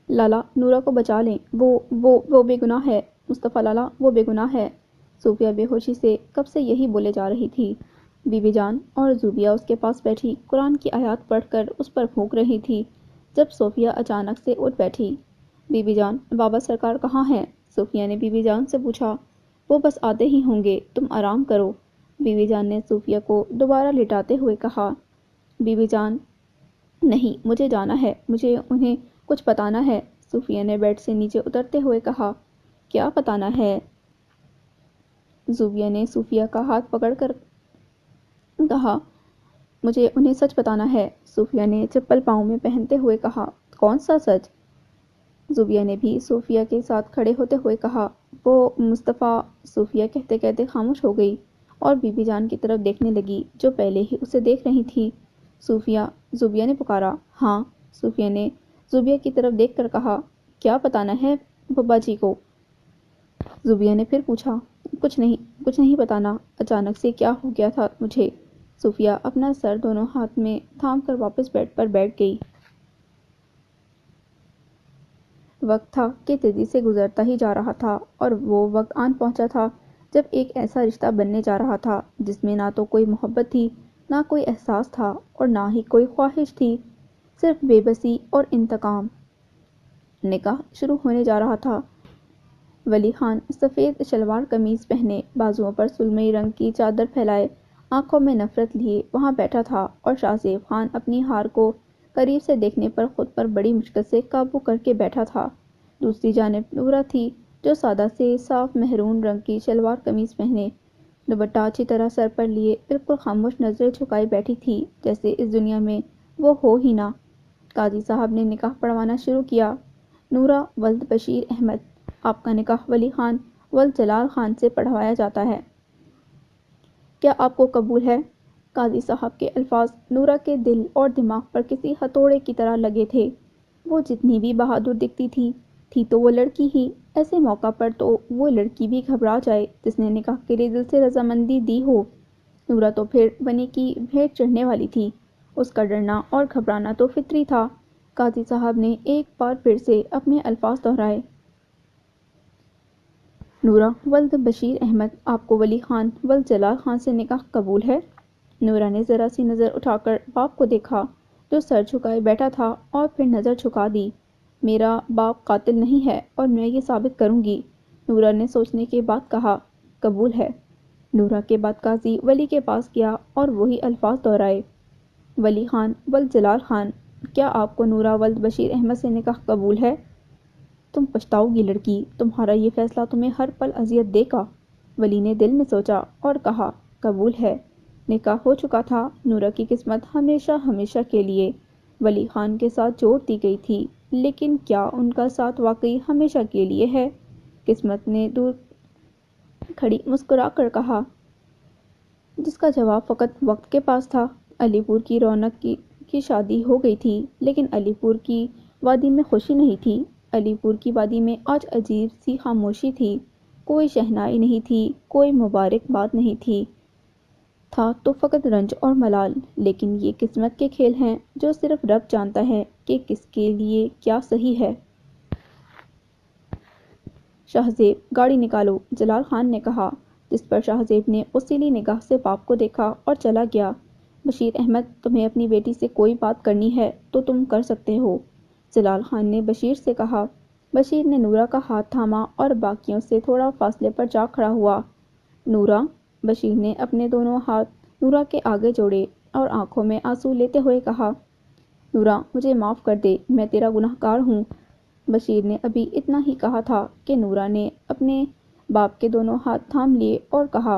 لالا نورا کو بچا لیں، وہ بے گناہ ہے، مصطفیٰ لالا وہ بے گناہ ہے۔ صوفیہ بے ہوشی سے کب سے یہی بولے جا رہی تھی۔ بی بی جان اور زوبیہ اس کے پاس بیٹھی قرآن کی آیات پڑھ کر اس پر پھونک رہی تھی جب صوفیہ اچانک سے اٹھ بیٹھی۔ بی بی جان بابا سرکار کہاں ہیں؟ صوفیہ نے بی بی جان سے پوچھا۔ وہ بس آتے ہی ہوں گے، تم آرام کرو، بی بی جان نے صوفیہ کو دوبارہ لٹاتے ہوئے کہا۔ بی بی جان نہیں، مجھے جانا ہے، مجھے انہیں کچھ بتانا ہے، صوفیہ نے بیڈ سے نیچے اترتے ہوئے کہا۔ کیا بتانا ہے؟ زوبیہ نے صوفیہ کا ہاتھ پکڑ کر کہا۔ مجھے انہیں سچ بتانا ہے، صوفیہ نے چپل پاؤں میں پہنتے ہوئے کہا۔ کون سا سچ؟ زوبیہ نے بھی صوفیہ کے ساتھ کھڑے ہوتے ہوئے کہا۔ وہ مصطفیٰ، صوفیہ کہتے کہتے خاموش ہو گئی اور بی بی جان کی طرف دیکھنے لگی جو پہلے ہی اسے دیکھ رہی تھی۔ صوفیہ، زوبیہ نے پکارا۔ ہاں، صوفیہ نے زوبیہ کی طرف دیکھ کر کہا۔ کیا بتانا ہے بابا جی کو؟ زوبیہ نے پھر پوچھا۔ کچھ نہیں بتانا، اچانک سے کیا ہو گیا تھا مجھے۔ صوفیہ اپنا سر دونوں ہاتھ میں تھام کر واپس بیڈ پر بیٹھ گئی۔ وقت تھا کہ تیزی سے گزرتا ہی جا رہا تھا اور وہ وقت آن پہنچا تھا جب ایک ایسا رشتہ بننے جا رہا تھا جس میں نہ تو کوئی محبت تھی، نہ کوئی احساس تھا اور نہ ہی کوئی خواہش تھی، صرف بے بسی اور انتقام۔ نکاح شروع ہونے جا رہا تھا۔ ولی خان سفید شلوار قمیض پہنے، بازوؤں پر سرمئی رنگ کی چادر پھیلائے، آنکھوں میں نفرت لیے وہاں بیٹھا تھا اور شاہ زیب خان اپنی ہار کو قریب سے دیکھنے پر خود پر بڑی مشکل سے قابو کر کے بیٹھا تھا۔ دوسری جانب نورا تھی جو سادہ سے صاف مہرون رنگ کی شلوار قمیض پہنے، دوپٹہ اچھی طرح سر پر لیے بالکل خاموش نظریں جھکائے بیٹھی تھی جیسے اس دنیا میں وہ ہو ہی نہ۔ قاضی صاحب نے نکاح پڑھوانا شروع کیا۔ نورا ولد بشیر احمد، آپ کا نکاح ولی خان ولد جلال خان سے پڑھوایا جاتا ہے۔ کیا آپ کو قبول ہے؟ قاضی صاحب کے الفاظ نورا کے دل اور دماغ پر کسی ہتھوڑے کی طرح لگے تھے۔ وہ جتنی بھی بہادر دکھتی تھی تو وہ لڑکی ہی، ایسے موقع پر تو وہ لڑکی بھی گھبرا جائے جس نے نکاح کے لیے دل سے رضامندی دی ہو۔ نورا تو پھر بنی کی بھیٹ چڑھنے والی تھی، اس کا ڈرنا اور گھبرانا تو فطری تھا۔ قاضی صاحب نے ایک بار پھر سے اپنے الفاظ دہرائے۔ نورا ولد بشیر احمد، آپ کو ولی خان ولد جلال خان سے نکاح قبول ہے؟ نورا نے ذرا سی نظر اٹھا کر باپ کو دیکھا جو سر جھکائے بیٹھا تھا اور پھر نظر جھکا دی۔ میرا باپ قاتل نہیں ہے اور میں یہ ثابت کروں گی، نورا نے سوچنے کے بعد کہا۔ قبول ہے۔ نورا کے بعد قاضی ولی کے پاس گیا اور وہی الفاظ دہرائے۔ ولی خان ولد جلال خان، کیا آپ کو نورا ولد بشیر احمد سے نکاح قبول ہے؟ تم پچھتاؤ گی لڑکی، تمہارا یہ فیصلہ تمہیں ہر پل اذیت دے گا، ولی نے دل میں سوچا اور کہا۔ قبول ہے۔ نکاح ہو چکا تھا، نورا کی قسمت ہمیشہ ہمیشہ کے لیے ولی خان کے ساتھ جوڑ دی گئی تھی، لیکن کیا ان کا ساتھ واقعی ہمیشہ کے لیے ہے؟ قسمت نے دور کھڑی مسکرا کر کہا، جس کا جواب فقط وقت کے پاس تھا۔ علی پور کی رونق کی شادی ہو گئی تھی، لیکن علی پور کی وادی میں خوشی نہیں تھی۔ علی پور کی وادی میں آج عجیب سی خاموشی تھی، کوئی شہنائی نہیں تھی، کوئی مبارک باد نہیں تھی، تھا تو فقط رنج اور ملال۔ لیکن یہ قسمت کے کھیل ہیں جو صرف رب جانتا ہے کہ کس کے لیے کیا صحیح ہے۔ شاہ زیب، گاڑی نکالو، جلال خان نے کہا، جس پر شاہ زیب نے غصیلی نگاہ سے باپ کو دیکھا اور چلا گیا۔ بشیر احمد، تمہیں اپنی بیٹی سے کوئی بات کرنی ہے تو تم کر سکتے ہو، جلال خان نے بشیر سے کہا۔ بشیر نے نورا کا ہاتھ تھاما اور باقیوں سے تھوڑا فاصلے پر جا کھڑا ہوا۔ نورا، بشیر نے اپنے دونوں ہاتھ نورا کے آگے جوڑے اور آنکھوں میں آنسو لیتے ہوئے کہا۔ نورا، مجھے معاف کر دے، میں تیرا گناہ گار ہوں۔ بشیر نے ابھی اتنا ہی کہا تھا کہ نورا نے اپنے باپ کے دونوں ہاتھ تھام لیے اور کہا،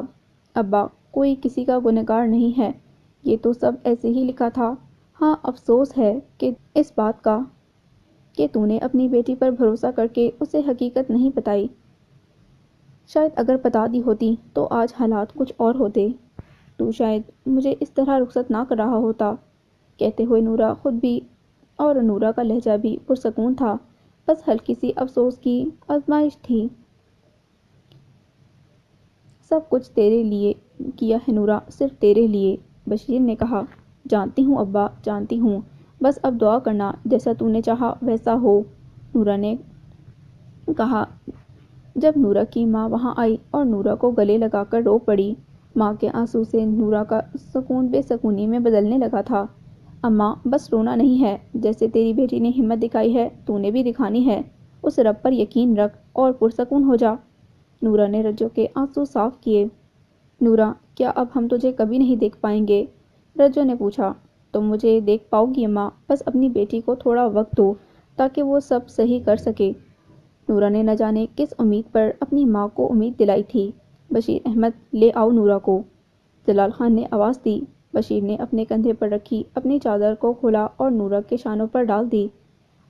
ابا، کوئی کسی کا گنہگار نہیں ہے، یہ تو سب ایسے ہی لکھا تھا۔ ہاں، افسوس ہے کہ اس بات کا کہ تو نے اپنی بیٹی پر بھروسہ کر کے اسے حقیقت نہیں بتائی۔ شاید اگر بتا دی ہوتی تو آج حالات کچھ اور ہوتے، تو شاید مجھے اس طرح رخصت نہ کر رہا ہوتا۔ کہتے ہوئے نورا خود بھی اور نورا کا لہجہ بھی پرسکون تھا، بس ہلکی سی افسوس کی آزمائش تھی۔ سب کچھ تیرے لیے کیا ہے نورا، صرف تیرے لیے، بشیر نے کہا۔ جانتی ہوں ابا، جانتی ہوں، بس اب دعا کرنا جیسا تو نے چاہا ویسا ہو۔ نورا نے کہا۔ جب نورا کی ماں وہاں آئی اور نورا کو گلے لگا کر رو پڑی۔ ماں کے آنسو سے نورا کا سکون بے سکونی میں بدلنے لگا تھا۔ اماں، بس رونا نہیں ہے، جیسے تیری بیٹی نے ہمت دکھائی ہے تو نے بھی دکھانی ہے۔ اس رب پر یقین رکھ اور پرسکون ہو جا۔ نورا نے رجو کے آنسو صاف کیے۔ نورا، کیا اب ہم تجھے کبھی نہیں دیکھ پائیں گے؟ رجو نے پوچھا۔ تم مجھے دیکھ پاؤ گی اماں، بس اپنی بیٹی کو تھوڑا وقت دو تاکہ وہ سب صحیح کر سکے۔ نورا نے نہ جانے کس امید پر اپنی ماں کو امید دلائی تھی۔ بشیر احمد، لے آؤ نورا کو۔ جلال خان نے آواز دی۔ بشیر نے اپنے کندھے پر رکھی اپنی چادر کو کھولا اور نورا کے شانوں پر ڈال دی،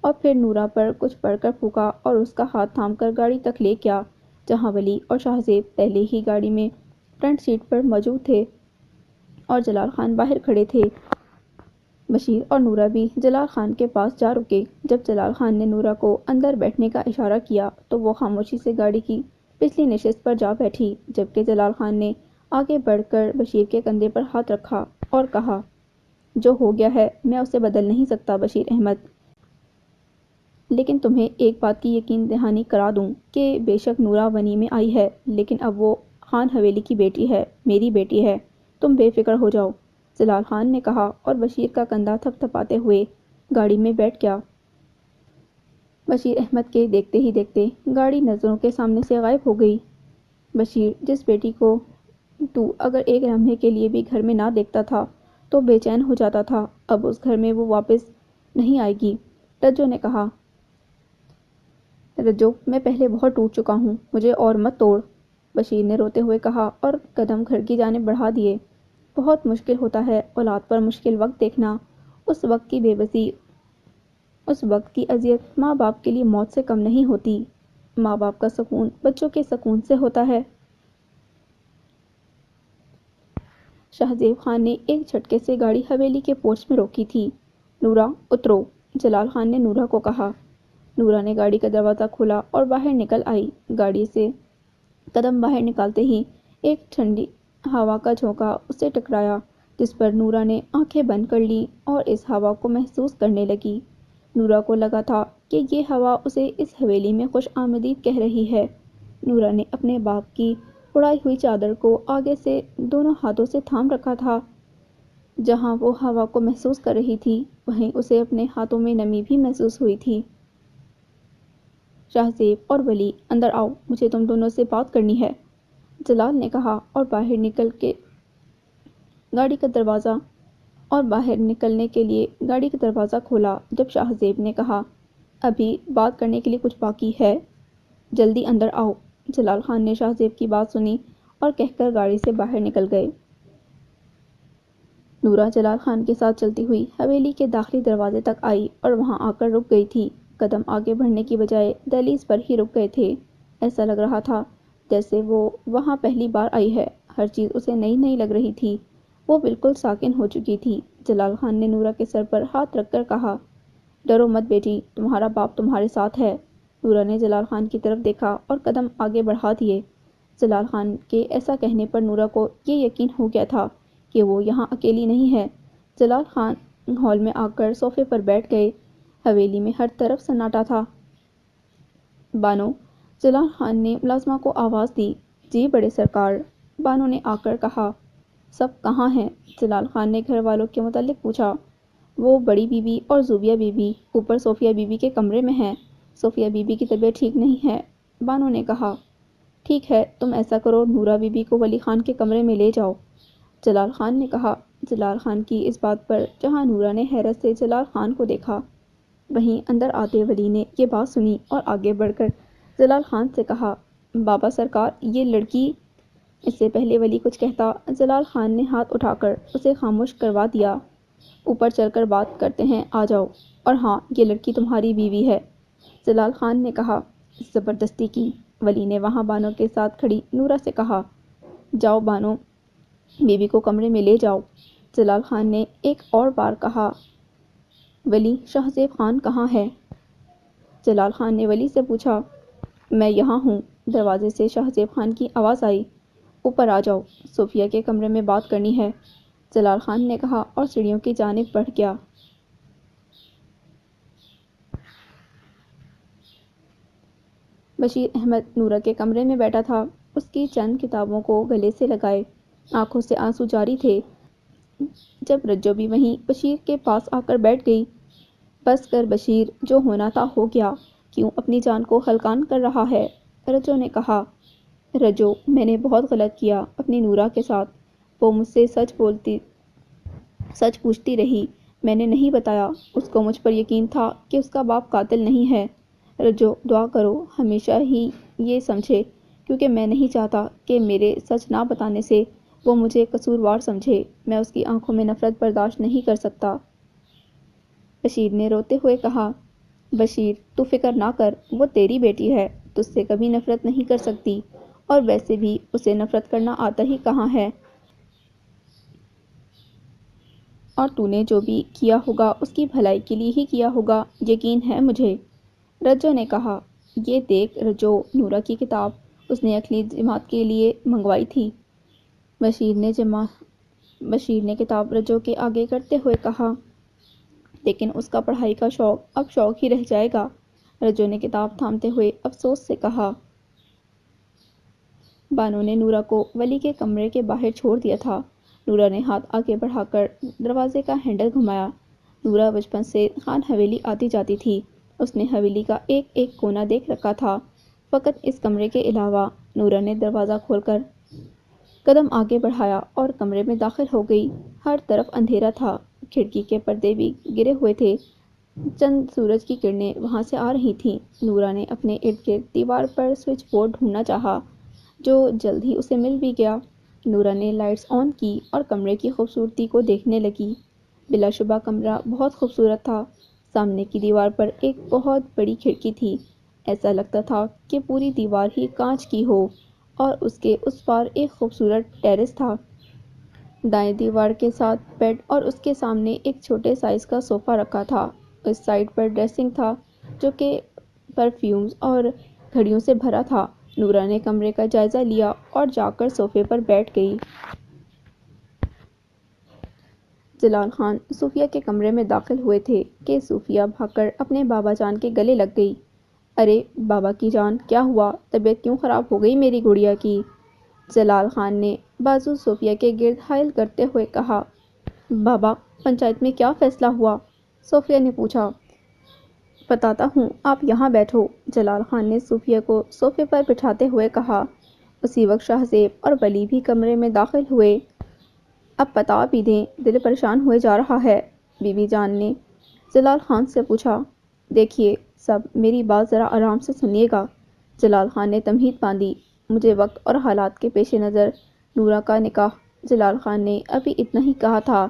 اور پھر نورا پر کچھ پڑھ کر پھونکا اور اس کا ہاتھ تھام کر گاڑی تک لے گیا، جہاں ولی اور شاہزیب پہلے ہی گاڑی میں فرنٹ سیٹ پر موجود تھے اور جلال خان باہر کھڑے تھے۔ بشیر اور نورا بھی جلال خان کے پاس جا رکے۔ جب جلال خان نے نورا کو اندر بیٹھنے کا اشارہ کیا تو وہ خاموشی سے گاڑی کی پچھلی نشست پر جا بیٹھی، جبکہ جلال خان نے آگے بڑھ کر بشیر کے کندھے پر ہاتھ رکھا اور کہا، جو ہو گیا ہے میں اسے بدل نہیں سکتا بشیر احمد، لیکن تمہیں ایک بات کی یقین دہانی کرا دوں کہ بے شک نورا ونی میں آئی ہے، لیکن اب وہ خان حویلی کی بیٹی ہے، میری بیٹی ہے، تم بے فکر ہو جاؤ، جلال خان نے کہا اور بشیر کا کندھا تھپ تھپاتے ہوئے گاڑی میں بیٹھ گیا۔ بشیر احمد کے دیکھتے ہی دیکھتے گاڑی نظروں کے سامنے سے غائب ہو گئی۔ بشیر، جس بیٹی کو تو اگر ایک لمحے کے لیے بھی گھر میں نہ دیکھتا تھا تو بے چین ہو جاتا تھا، اب اس گھر میں وہ واپس نہیں آئے گی، رجو نے کہا۔ رجو، میں پہلے بہت ٹوٹ چکا ہوں، مجھے اور مت توڑ، بشیر نے روتے ہوئے کہا اور قدم گھر کی جانب بڑھا دیے۔ بہت مشکل ہوتا ہے اولاد پر مشکل وقت دیکھنا، اس وقت کی بے بسی، اس وقت کی اذیت ماں باپ کے لیے موت سے کم نہیں ہوتی۔ ماں باپ کا سکون بچوں کے سکون سے ہوتا ہے۔ شاہزیب خان نے ایک جھٹکے سے گاڑی حویلی کے پورچ میں روکی تھی۔ نورا، اترو، جلال خان نے نورا کو کہا۔ نورا نے گاڑی کا دروازہ کھولا اور باہر نکل آئی۔ گاڑی سے قدم باہر نکالتے ہی ایک ٹھنڈی ہوا کا جھونکا اسے ٹکرایا، جس پر نورا نے آنکھیں بند کر لیں اور اس ہوا کو محسوس کرنے لگی۔ نورا کو لگا تھا کہ یہ ہوا اسے اس حویلی میں خوش آمدید کہہ رہی ہے۔ نورا نے اپنے باپ کی اڑائی ہوئی چادر کو آگے سے دونوں ہاتھوں سے تھام رکھا تھا۔ جہاں وہ ہوا کو محسوس کر رہی تھی وہیں اسے اپنے ہاتھوں میں نمی بھی محسوس ہوئی تھی۔ شاہزیب اور ولی، اندر آؤ، مجھے تم دونوں سے بات کرنی ہے، جلال نے کہا اور باہر نکل کے گاڑی کا دروازہ اور باہر نکلنے کے لیے گاڑی کا دروازہ کھولا۔ جب شاہزیب نے کہا، ابھی بات کرنے کے لیے کچھ باقی ہے، جلدی اندر آؤ، جلال خان نے شاہزیب کی بات سنی اور کہہ کر گاڑی سے باہر نکل گئے۔ نورا جلال خان کے ساتھ چلتی ہوئی حویلی کے داخلی دروازے تک آئی اور وہاں آ کر رک گئی تھی۔ قدم آگے بڑھنے کی بجائے دہلیز پر ہی رک گئے تھے۔ ایسا لگ رہا تھا جیسے وہ وہاں پہلی بار آئی ہے، ہر چیز اسے نئی نئی لگ رہی تھی۔ وہ بالکل ساکن ہو چکی تھی۔ جلال خان نے نورا کے سر پر ہاتھ رکھ کر کہا، ڈرو مت بیٹی، تمہارا باپ تمہارے ساتھ ہے۔ نورا نے جلال خان کی طرف دیکھا اور قدم آگے بڑھا دیے۔ جلال خان کے ایسا کہنے پر نورا کو یہ یقین ہو گیا تھا کہ وہ یہاں اکیلی نہیں ہے۔ جلال خان ہال میں آ کر صوفے پر بیٹھ گئے۔ حویلی میں ہر طرف سناٹا تھا۔ بانو، جلال خان نے ملازمہ کو آواز دی۔ جی بڑے سرکار، بانو نے آ کر کہا۔ سب کہاں ہیں؟ جلال خان نے گھر والوں کے متعلق پوچھا۔ وہ بڑی بی بی اور زوبیہ بی بی اوپر صوفیہ بی بی کے کمرے میں ہیں، صوفیہ بی بی کی طبیعت ٹھیک نہیں ہے، بانو نے کہا۔ ٹھیک ہے، تم ایسا کرو، نورا بی بی کو ولی خان کے کمرے میں لے جاؤ، جلال خان نے کہا۔ جلال خان کی اس بات پر جہاں نورا نے حیرت سے جلال خان کو دیکھا، وہیں اندر آتے ولی نے یہ بات سنی اور آگے بڑھ کر جلال خان سے کہا، بابا سرکار، یہ لڑکی۔ اس سے پہلے ولی کچھ کہتا، جلال خان نے ہاتھ اٹھا کر اسے خاموش کروا دیا۔ اوپر چل کر بات کرتے ہیں، آ جاؤ، اور ہاں، یہ لڑکی تمہاری بیوی ہے، جلال خان نے کہا۔ زبردستی کی، ولی نے وہاں بانو کے ساتھ کھڑی نورا سے کہا۔ جاؤ بانو، بیوی کو کمرے میں لے جاؤ، جلال خان نے ایک اور بار کہا۔ ولی، شاہزیب خان کہاں ہے؟ جلال خان نے ولی سے پوچھا۔ میں یہاں ہوں، دروازے سے شاہزیب خان کی آواز آئی۔ اوپر آ جاؤ، صوفیہ کے کمرے میں بات کرنی ہے، جلال خان نے کہا اور سیڑھیوں کی جانب بڑھ گیا۔ بشیر احمد نورا کے کمرے میں بیٹھا تھا، اس کی چند کتابوں کو گلے سے لگائے، آنکھوں سے آنسو جاری تھے۔ جب رجو بھی وہیں بشیر کے پاس آ کر بیٹھ گئی۔ بس کر بشیر، جو ہونا تھا ہو گیا، کیوں اپنی جان کو ہلکان کر رہا ہے؟ رجو نے کہا۔ رجو، میں نے بہت غلط کیا اپنی نورا کے ساتھ، وہ مجھ سے سچ پوچھتی رہی، میں نے نہیں بتایا، اس کو مجھ پر یقین تھا کہ اس کا باپ قاتل نہیں ہے۔ رجو، دعا کرو ہمیشہ ہی یہ سمجھے، کیونکہ میں نہیں چاہتا کہ میرے سچ نہ بتانے سے وہ مجھے قصوروار سمجھے، میں اس کی آنکھوں میں نفرت برداشت نہیں کر سکتا۔ بشیر نے روتے ہوئے کہا۔ بشیر، تو فکر نہ کر، وہ تیری بیٹی ہے، تجھ سے کبھی نفرت نہیں کر سکتی، اور ویسے بھی اسے نفرت کرنا آتا ہی کہاں ہے، اور تو نے جو بھی کیا ہوگا اس کی بھلائی کے لیے ہی کیا ہوگا، یقین ہے مجھے۔ رجو نے کہا۔ یہ دیکھ رجو، نورا کی کتاب، اس نے اگلی جماعت کے لیے منگوائی تھی۔ بشیر نے کتاب رجو کے آگے کرتے ہوئے کہا۔ لیکن اس کا پڑھائی کا شوق اب شوق ہی رہ جائے گا۔ رجو نے کتاب تھامتے ہوئے افسوس سے کہا۔ بانو نے نورا کو ولی کے کمرے کے باہر چھوڑ دیا تھا۔ نورا نے ہاتھ آگے بڑھا کر دروازے کا ہینڈل گھمایا۔ نورا بچپن سے خان حویلی آتی جاتی تھی، اس نے حویلی کا ایک ایک کونا دیکھ رکھا تھا، فقط اس کمرے کے علاوہ۔ نورا نے دروازہ کھول کر قدم آگے بڑھایا اور کمرے میں داخل ہو گئی۔ ہر طرف اندھیرا تھا، کھڑکی کے پردے بھی گرے ہوئے تھے، چند سورج کی کرنیں وہاں سے آ رہی تھیں۔ نورا نے اپنے ارد گرد دیوار پر سوئچ بورڈ ڈھونڈنا چاہا، جو جلد ہی اسے مل بھی گیا۔ نورا نے لائٹس آن کی اور کمرے کی خوبصورتی کو دیکھنے لگی۔ بلا شبہ کمرہ بہت خوبصورت تھا۔ سامنے کی دیوار پر ایک بہت بڑی کھڑکی تھی، ایسا لگتا تھا کہ پوری دیوار ہی کانچ کی ہو، اور اس کے اس پار ایک خوبصورت ٹیرس تھا۔ دائیں دیوار کے ساتھ بیڈ اور اس کے سامنے ایک چھوٹے سائز کا صوفہ رکھا تھا۔ اس سائڈ پر ڈریسنگ تھا، جو کہ پرفیومز اور گھڑیوں سے بھرا تھا۔ نورا نے کمرے کا جائزہ لیا اور جا کر صوفے پر بیٹھ گئی۔ جلال خان صوفیہ کے کمرے میں داخل ہوئے تھے کہ صوفیہ بھاگ کر اپنے بابا جان کے گلے لگ گئی۔ ارے بابا کی جان، کیا ہوا؟ طبیعت کیوں خراب ہو گئی میری گڑیا کی؟ جلال خان نے بازو صوفیہ کے گرد حائل کرتے ہوئے کہا۔ بابا، پنچایت میں کیا فیصلہ ہوا؟ صوفیہ نے پوچھا۔ بتاتا ہوں، آپ یہاں بیٹھو، جلال خان نے صوفیہ کو صوفے پر بٹھاتے ہوئے کہا۔ اسی وقت شاہ زیب اور ولی بھی کمرے میں داخل ہوئے۔ اب بتا بھی دیں، دل پریشان ہوئے جا رہا ہے، بی بی جان نے جلال خان سے پوچھا۔ دیکھیے سب، میری بات ذرا آرام سے سنیے گا، جلال خان نے تمہید باندھی۔ مجھے وقت اور حالات کے پیش نظر نورا کا نکاح، جلال خان نے ابھی اتنا ہی کہا تھا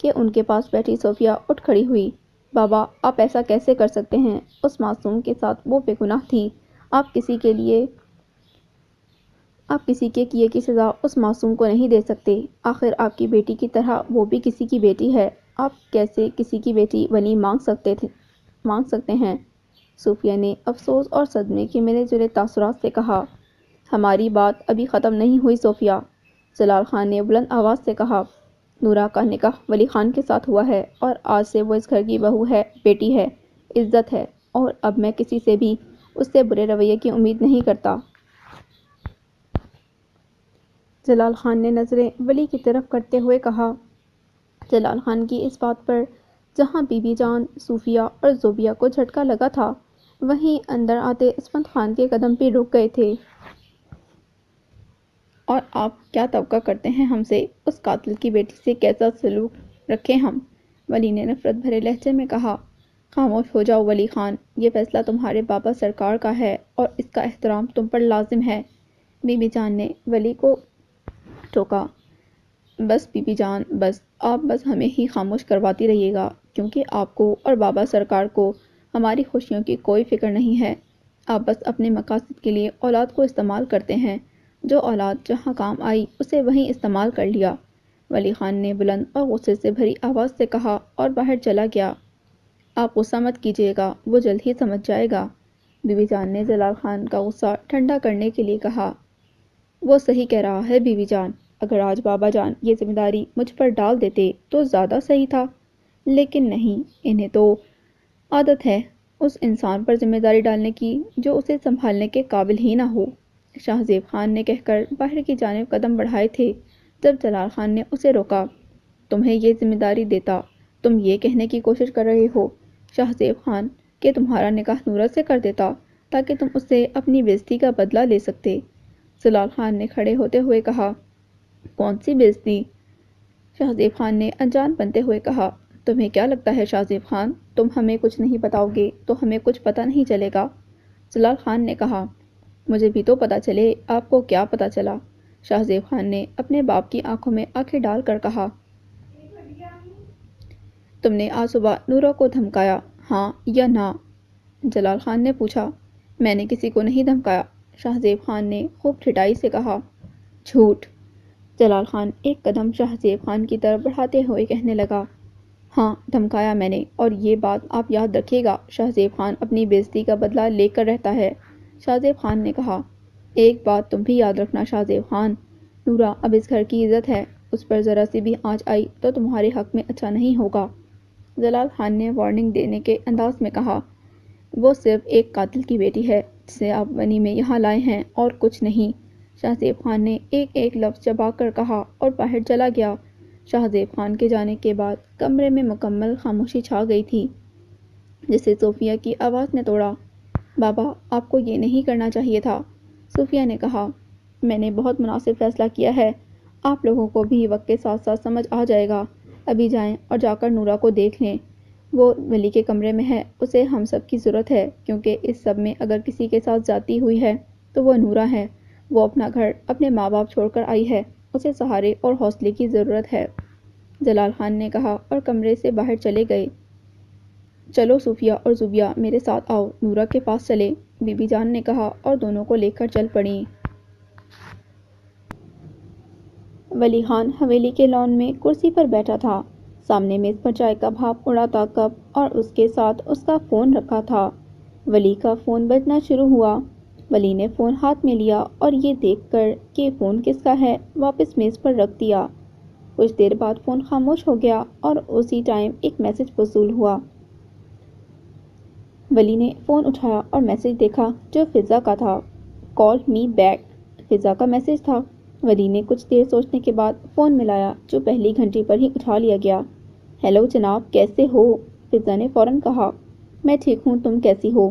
کہ ان کے پاس بیٹھی صوفیہ اٹھ کھڑی ہوئی۔ بابا، آپ ایسا کیسے کر سکتے ہیں؟ اس معصوم کے ساتھ وہ بے گناہ تھی، آپ کسی کے کیے کی سزا اس معصوم کو نہیں دے سکتے۔ آخر آپ کی بیٹی کی طرح وہ بھی کسی کی بیٹی ہے، آپ کیسے کسی کی بیٹی ونی مانگ سکتے ہیں؟ صوفیہ نے افسوس اور صدمے کے ملے جلے تاثرات سے کہا۔ ہماری بات ابھی ختم نہیں ہوئی صوفیہ، جلال خان نے بلند آواز سے کہا۔ نورا کا نکاح ولی خان کے ساتھ ہوا ہے، اور آج سے وہ اس گھر کی بہو ہے، بیٹی ہے، عزت ہے، اور اب میں کسی سے بھی اس سے برے رویے کی امید نہیں کرتا۔ جلال خان نے نظریں ولی کی طرف کرتے ہوئے کہا۔ جلال خان کی اس بات پر جہاں بی بی جان، صوفیہ اور زوبیہ کو جھٹکا لگا تھا، وہیں اندر آتے عصمت خان کے قدم بھی رک گئے تھے۔ اور آپ کیا توقع کرتے ہیں ہم سے؟ اس قاتل کی بیٹی سے کیسا سلوک رکھیں ہم؟ ولی نے نفرت بھرے لہجے میں کہا۔ خاموش ہو جاؤ ولی خان، یہ فیصلہ تمہارے بابا سرکار کا ہے، اور اس کا احترام تم پر لازم ہے، بی بی جان نے ولی کو ٹوکا۔ بس بی بی جان، بس، آپ بس ہمیں ہی خاموش کرواتی رہیے گا، کیونکہ آپ کو اور بابا سرکار کو ہماری خوشیوں کی کوئی فکر نہیں ہے۔ آپ بس اپنے مقاصد کے لیے اولاد کو استعمال کرتے ہیں، جو اولاد جہاں کام آئی اسے وہیں استعمال کر لیا، ولی خان نے بلند اور غصے سے بھری آواز سے کہا اور باہر چلا گیا۔ آپ غصہ مت کیجیے گا، وہ جلد ہی سمجھ جائے گا، بی بی جان نے جلال خان کا غصہ ٹھنڈا کرنے کے لیے کہا۔ وہ صحیح کہہ رہا ہے بی بی جان، اگر آج بابا جان یہ ذمہ داری مجھ پر ڈال دیتے تو زیادہ صحیح تھا، لیکن نہیں، انہیں تو عادت ہے اس انسان پر ذمہ داری ڈالنے کی جو اسے سنبھالنے کے قابل ہی نہ ہو۔ شاہ زیب خان نے کہہ کر باہر کی جانب قدم بڑھائے تھے جب جلال خان نے اسے روکا۔ تمہیں یہ ذمہ داری دیتا تم یہ کہنے کی کوشش کر رہے ہو شاہ زیب خان کہ تمہارا نکاح نورہ سے کر دیتا تاکہ تم اس سے اپنی بے عزتی کا بدلہ لے سکتے۔ جلال خان نے کھڑے ہوتے ہوئے کہا۔ کون سی بے عزتی؟ شاہ زیب خان نے انجان بنتے ہوئے کہا۔ تمہیں کیا لگتا ہے شاہ زیب خان تم ہمیں کچھ نہیں بتاؤ گے تو ہمیں کچھ پتہ نہیں چلے گا؟ جلال خان نے کہا۔ مجھے بھی تو پتہ چلے آپ کو کیا پتہ چلا؟ شاہ زیب خان نے اپنے باپ کی آنکھوں میں آنکھیں ڈال کر کہا۔ تم نے آج صبح نورہ کو دھمکایا ہاں یا نہ؟ جلال خان نے پوچھا۔ میں نے کسی کو نہیں دھمکایا، شاہ زیب خان نے خوب ٹھٹائی سے کہا۔ جھوٹ! جلال خان ایک قدم شاہ زیب خان کی طرف بڑھاتے ہوئے کہنے لگا۔ ہاں دھمکایا میں نے، اور یہ بات آپ یاد رکھیے گا شاہ زیب خان اپنی بے عزتی کا بدلہ لے کر رہتا ہے۔ شاہ زیب خان نے کہا۔ ایک بات تم بھی یاد رکھنا شاہ زیب خان، نورہ اب اس گھر کی عزت ہے، اس پر ذرا سی بھی آنچ آئی تو تمہارے حق میں اچھا نہیں ہوگا۔ جلال خان نے وارننگ دینے کے انداز میں کہا۔ وہ صرف ایک قاتل کی بیٹی ہے جسے آپ بنی میں یہاں لائے ہیں اور کچھ نہیں، شاہ زیب خان نے ایک ایک لفظ چبا کر کہا اور باہر چلا گیا۔ شاہ زیب خان کے جانے کے بعد کمرے میں مکمل خاموشی چھا گئی تھی جسے صوفیہ کی آواز نے توڑا۔ بابا آپ کو یہ نہیں کرنا چاہیے تھا، صوفیہ نے کہا۔ میں نے بہت مناسب فیصلہ کیا ہے، آپ لوگوں کو بھی وقت کے ساتھ ساتھ سمجھ آ جائے گا۔ ابھی جائیں اور جا کر نورہ کو دیکھ لیں، وہ ولی کے کمرے میں ہے، اسے ہم سب کی ضرورت ہے کیونکہ اس سب میں اگر کسی کے ساتھ زیادتی ہوئی ہے تو وہ نورہ ہے۔ وہ اپنا گھر اپنے ماں باپ چھوڑ کر آئی ہے، اسے سہارے اور حوصلے کی ضرورت ہے، جلال خان نے کہا اور کمرے سے باہر چلے گئے۔ چلو صوفیہ اور زوبیہ میرے ساتھ آؤ، نورہ کے پاس چلے، بی بی جان نے کہا اور دونوں کو لے کر چل پڑیں۔ ولی خان حویلی کے لان میں کرسی پر بیٹھا تھا، سامنے میز پر چائے کا بھاپ اڑاتا کپ اور اس کے ساتھ اس کا فون رکھا تھا۔ ولی کا فون بجنا شروع ہوا۔ ولی نے فون ہاتھ میں لیا اور یہ دیکھ کر کہ فون کس کا ہے واپس میز پر رکھ دیا۔ کچھ دیر بعد فون خاموش ہو گیا اور اسی ٹائم ایک میسج وصول ہوا۔ ولی نے فون اٹھایا اور میسج دیکھا جو فضا کا تھا۔ کال می بیک، فضا کا میسج تھا۔ ولی نے کچھ دیر سوچنے کے بعد فون ملایا جو پہلی گھنٹی پر ہی اٹھا لیا گیا۔ ہیلو جناب کیسے ہو؟ فضا نے فوراً کہا۔ میں ٹھیک ہوں، تم کیسی ہو؟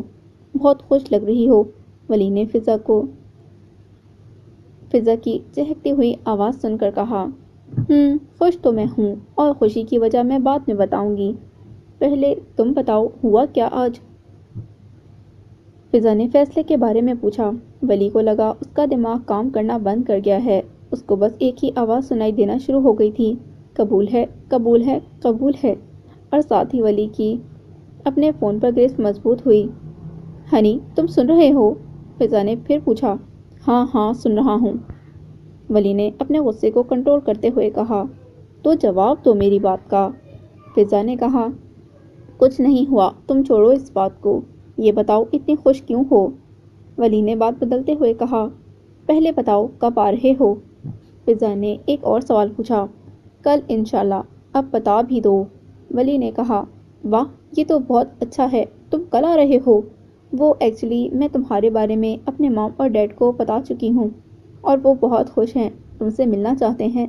بہت خوش لگ رہی ہو، ولی نے فضا کی چہکتی ہوئی آواز سن کر کہا۔ خوش تو میں ہوں اور خوشی کی وجہ میں بعد میں بتاؤں گی، پہلے تم بتاؤ ہوا کیا آج؟ فضا نے فیصلے کے بارے میں پوچھا۔ ولی کو لگا اس کا دماغ کام کرنا بند کر گیا ہے، اس کو بس ایک ہی آواز سنائی دینا شروع ہو گئی تھی، قبول ہے، قبول ہے، قبول ہے، اور ساتھ ہی ولی کی اپنے فون پر گرفت مضبوط ہوئی۔ ہنی تم سن رہے ہو؟ فضا نے پھر پوچھا۔ ہاں ہاں سن رہا ہوں، ولی نے اپنے غصے کو کنٹرول کرتے ہوئے کہا۔ تو جواب دو میری بات کا، فضا نے کہا۔ کچھ نہیں ہوا، تم چھوڑو اس بات کو، یہ بتاؤ اتنی خوش کیوں ہو؟ ولی نے بات بدلتے ہوئے کہا۔ پہلے بتاؤ کب آ رہے ہو؟ فضا نے ایک اور سوال پوچھا۔ کل انشاءاللہ، اب بتا بھی دو، ولی نے کہا۔ واہ یہ تو بہت اچھا ہے، تم کل آ رہے ہو؟ وہ ایکچولی میں تمہارے بارے میں اپنے مام اور ڈیڈ کو بتا چکی ہوں اور وہ بہت خوش ہیں، تم سے ملنا چاہتے ہیں۔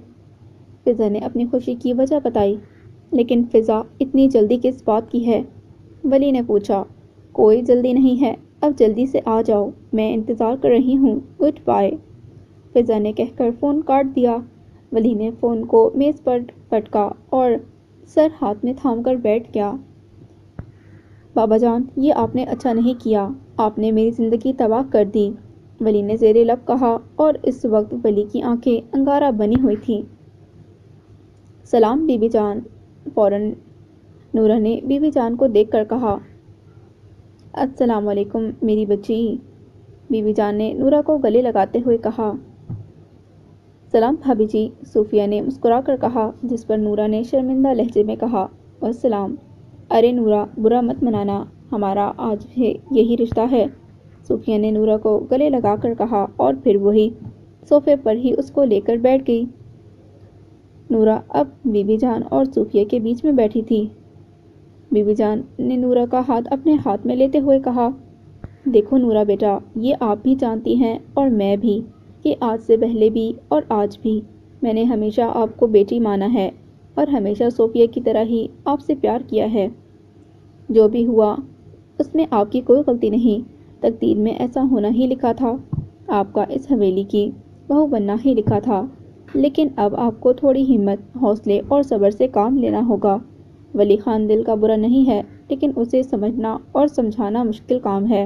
فضا نے اپنی خوشی کی وجہ بتائی۔ لیکن فضا اتنی جلدی کس بات کی ہے؟ ولی نے پوچھا۔ کوئی جلدی نہیں ہے، اب جلدی سے آ جاؤ، میں انتظار کر رہی ہوں، گڈ بائے، فضا نے کہہ کر فون کاٹ دیا۔ ولی نے فون کو میز پر پٹکا اور سر ہاتھ میں تھام کر بیٹھ گیا۔ بابا جان یہ آپ نے اچھا نہیں کیا، آپ نے میری زندگی تباہ کر دی، ولی نے زیر لب کہا اور اس وقت ولی کی آنکھیں انگارہ بنی ہوئی تھیں۔ سلام بی بی جان، فوراً نورہ نے بی بی جان کو دیکھ کر کہا۔ السلام علیکم میری بچی، بی بی جان نے نورہ کو گلے لگاتے ہوئے کہا۔ سلام بھابی جی، صوفیہ نے مسکرا کر کہا، جس پر نورہ نے شرمندہ لہجے میں کہا۔ والسلام۔ ارے نورہ برا مت منانا، ہمارا آج بھی یہی رشتہ ہے، صوفیہ نے نورہ کو گلے لگا کر کہا اور پھر وہی صوفے پر ہی اس کو لے کر بیٹھ گئی۔ نورہ اب بی بی جان اور صوفیہ کے بیچ میں بیٹھی تھی۔ بی بی جان نے نورا کا ہاتھ اپنے ہاتھ میں لیتے ہوئے کہا، دیکھو نورا بیٹا، یہ آپ بھی جانتی ہیں اور میں بھی کہ آج سے پہلے بھی اور آج بھی میں نے ہمیشہ آپ کو بیٹی مانا ہے اور ہمیشہ صوفیہ کی طرح ہی آپ سے پیار کیا ہے۔ جو بھی ہوا اس میں آپ کی کوئی غلطی نہیں، تقدیر میں ایسا ہونا ہی لکھا تھا، آپ کا اس حویلی کی بہو بننا ہی لکھا تھا۔ لیکن اب آپ کو تھوڑی ہمت، حوصلے اور صبر سے کام لینا ہوگا۔ ولی خان دل کا برا نہیں ہے، لیکن اسے سمجھنا اور سمجھانا مشکل کام ہے۔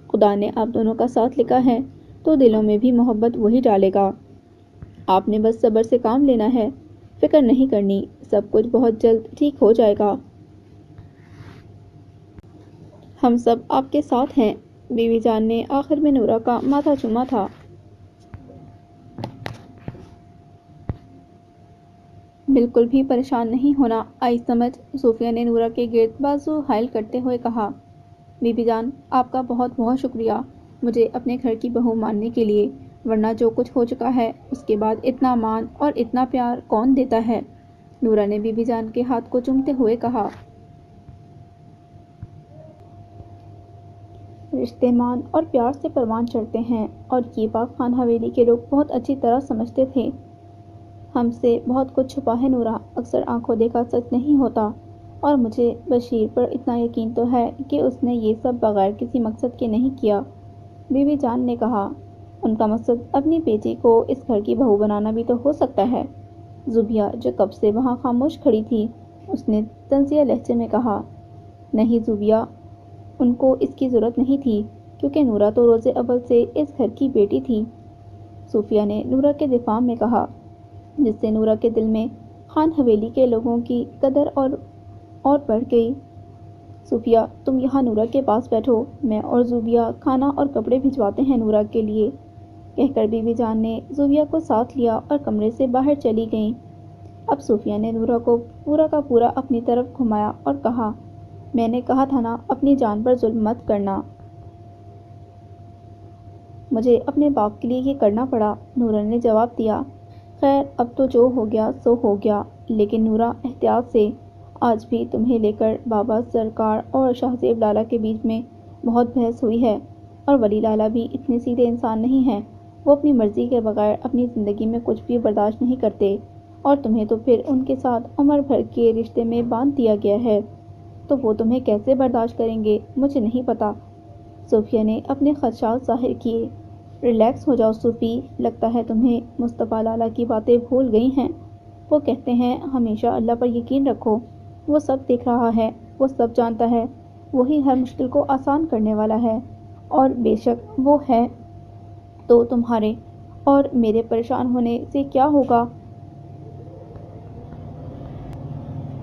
خدا نے آپ دونوں کا ساتھ لکھا ہے تو دلوں میں بھی محبت وہی ڈالے گا۔ آپ نے بس صبر سے کام لینا ہے، فکر نہیں کرنی، سب کچھ بہت جلد ٹھیک ہو جائے گا۔ ہم سب آپ کے ساتھ ہیں۔ بی بی جان نے آخر میں نورا کا ماتھا چوما تھا۔ بالکل بھی پریشان نہیں ہونا، آئی سمجھ، صوفیہ نے نورا کے گرد بازو حائل کرتے ہوئے کہا۔ بی بی جان، آپ کا بہت بہت شکریہ مجھے اپنے گھر کی بہو ماننے کے لیے، ورنہ جو کچھ ہو چکا ہے اس کے بعد اتنا مان اور اتنا پیار کون دیتا ہے؟ نورا نے بی بی جان کے ہاتھ کو چومتے ہوئے کہا۔ رشتے مان اور پیار سے پروان چڑھتے ہیں، اور یہ بات خان حویلی کے لوگ بہت اچھی طرح سمجھتے تھے۔ ہم سے بہت کچھ چھپا ہے نورا، اکثر آنکھوں دیکھا سچ نہیں ہوتا، اور مجھے بشیر پر اتنا یقین تو ہے کہ اس نے یہ سب بغیر کسی مقصد کے نہیں کیا۔ بی بی جان نے کہا، ان کا مقصد اپنی بیٹی کو اس گھر کی بہو بنانا بھی تو ہو سکتا ہے۔ زوبیہ جو کب سے وہاں خاموش کھڑی تھی، اس نے طنزیہ لہجے میں کہا، نہیں زوبیہ، ان کو اس کی ضرورت نہیں تھی، کیونکہ نورا تو روز اول سے اس گھر کی بیٹی تھی۔ صوفیہ نے نورا کے دفاع میں کہا، جس سے نورا کے دل میں خان حویلی کے لوگوں کی قدر اور بڑھ گئی۔ صوفیہ، تم یہاں نورا کے پاس بیٹھو، میں اور زوبیہ کھانا اور کپڑے بھجواتے ہیں نورا کے لیے، کہہ کر بی بی جان نے زوبیہ کو ساتھ لیا اور کمرے سے باہر چلی گئیں۔ اب صوفیہ نے نورا کو پورا کا پورا اپنی طرف گھمایا اور کہا، میں نے کہا تھا نا اپنی جان پر ظلم مت کرنا۔ مجھے اپنے باپ کے لیے یہ کرنا پڑا، نورا نے جواب دیا۔ خیر اب تو جو ہو گیا سو ہو گیا، لیکن نورا احتیاط سے، آج بھی تمہیں لے کر بابا سرکار اور شاہ زیب لالا کے بیچ میں بہت بحث ہوئی ہے، اور ولی لالا بھی اتنے سیدھے انسان نہیں ہیں، وہ اپنی مرضی کے بغیر اپنی زندگی میں کچھ بھی برداشت نہیں کرتے، اور تمہیں تو پھر ان کے ساتھ عمر بھر کے رشتے میں باندھ دیا گیا ہے، تو وہ تمہیں کیسے برداشت کریں گے مجھے نہیں پتا۔ صوفیہ نے اپنے خدشات ظاہر کیے۔ ریلیکس ہو جاؤ صوفی، لگتا ہے تمہیں مصطفیٰ لالا کی باتیں بھول گئی ہیں، وہ کہتے ہیں ہمیشہ اللہ پر یقین رکھو، وہ سب دیکھ رہا ہے، وہ سب جانتا ہے، وہی ہر مشکل کو آسان کرنے والا ہے، اور بے شک وہ ہے تو تمہارے اور میرے پریشان ہونے سے کیا ہوگا؟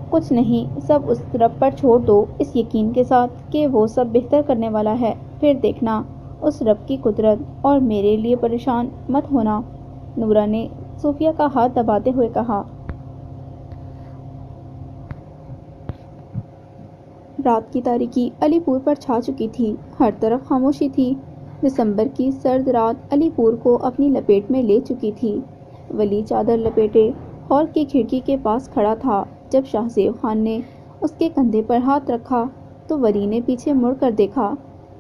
کچھ نہیں، سب اس رب پر چھوڑ دو، اس یقین کے ساتھ کہ وہ سب بہتر کرنے والا ہے، پھر دیکھنا اس رب کی قدرت، اور میرے لیے پریشان مت ہونا۔ نورا نے صوفیہ کا ہاتھ دباتے ہوئے کہا۔ رات کی تاریکی علی پور پر چھا چکی تھی، ہر طرف خاموشی تھی۔ دسمبر کی سرد رات علی پور کو اپنی لپیٹ میں لے چکی تھی۔ ولی چادر لپیٹے ہال کی کھڑکی کے پاس کھڑا تھا۔ جب شاہ زیب خان نے اس کے کندھے پر ہاتھ رکھا تو ولی نے پیچھے مڑ کر دیکھا،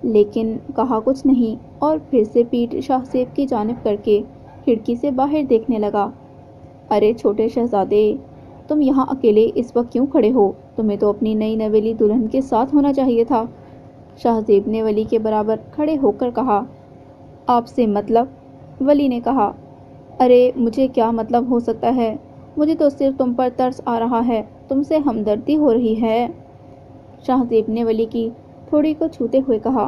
لیکن کہا کچھ نہیں، اور پھر سے پیٹھ شاہ زیب کی جانب کر کے کھڑکی سے باہر دیکھنے لگا۔ ارے چھوٹے شہزادے، تم یہاں اکیلے اس وقت کیوں کھڑے ہو؟ تمہیں تو اپنی نئی نویلی دلہن کے ساتھ ہونا چاہیے تھا۔ شاہ زیب نے ولی کے برابر کھڑے ہو کر کہا۔ آپ سے مطلب؟ ولی نے کہا، ارے مجھے کیا مطلب ہو سکتا ہے، مجھے تو صرف تم پر ترس آ رہا ہے، تم سے ہمدردی ہو رہی ہے۔ شاہ زیب نے ولی کی تھوڑی کو چھوتے ہوئے کہا،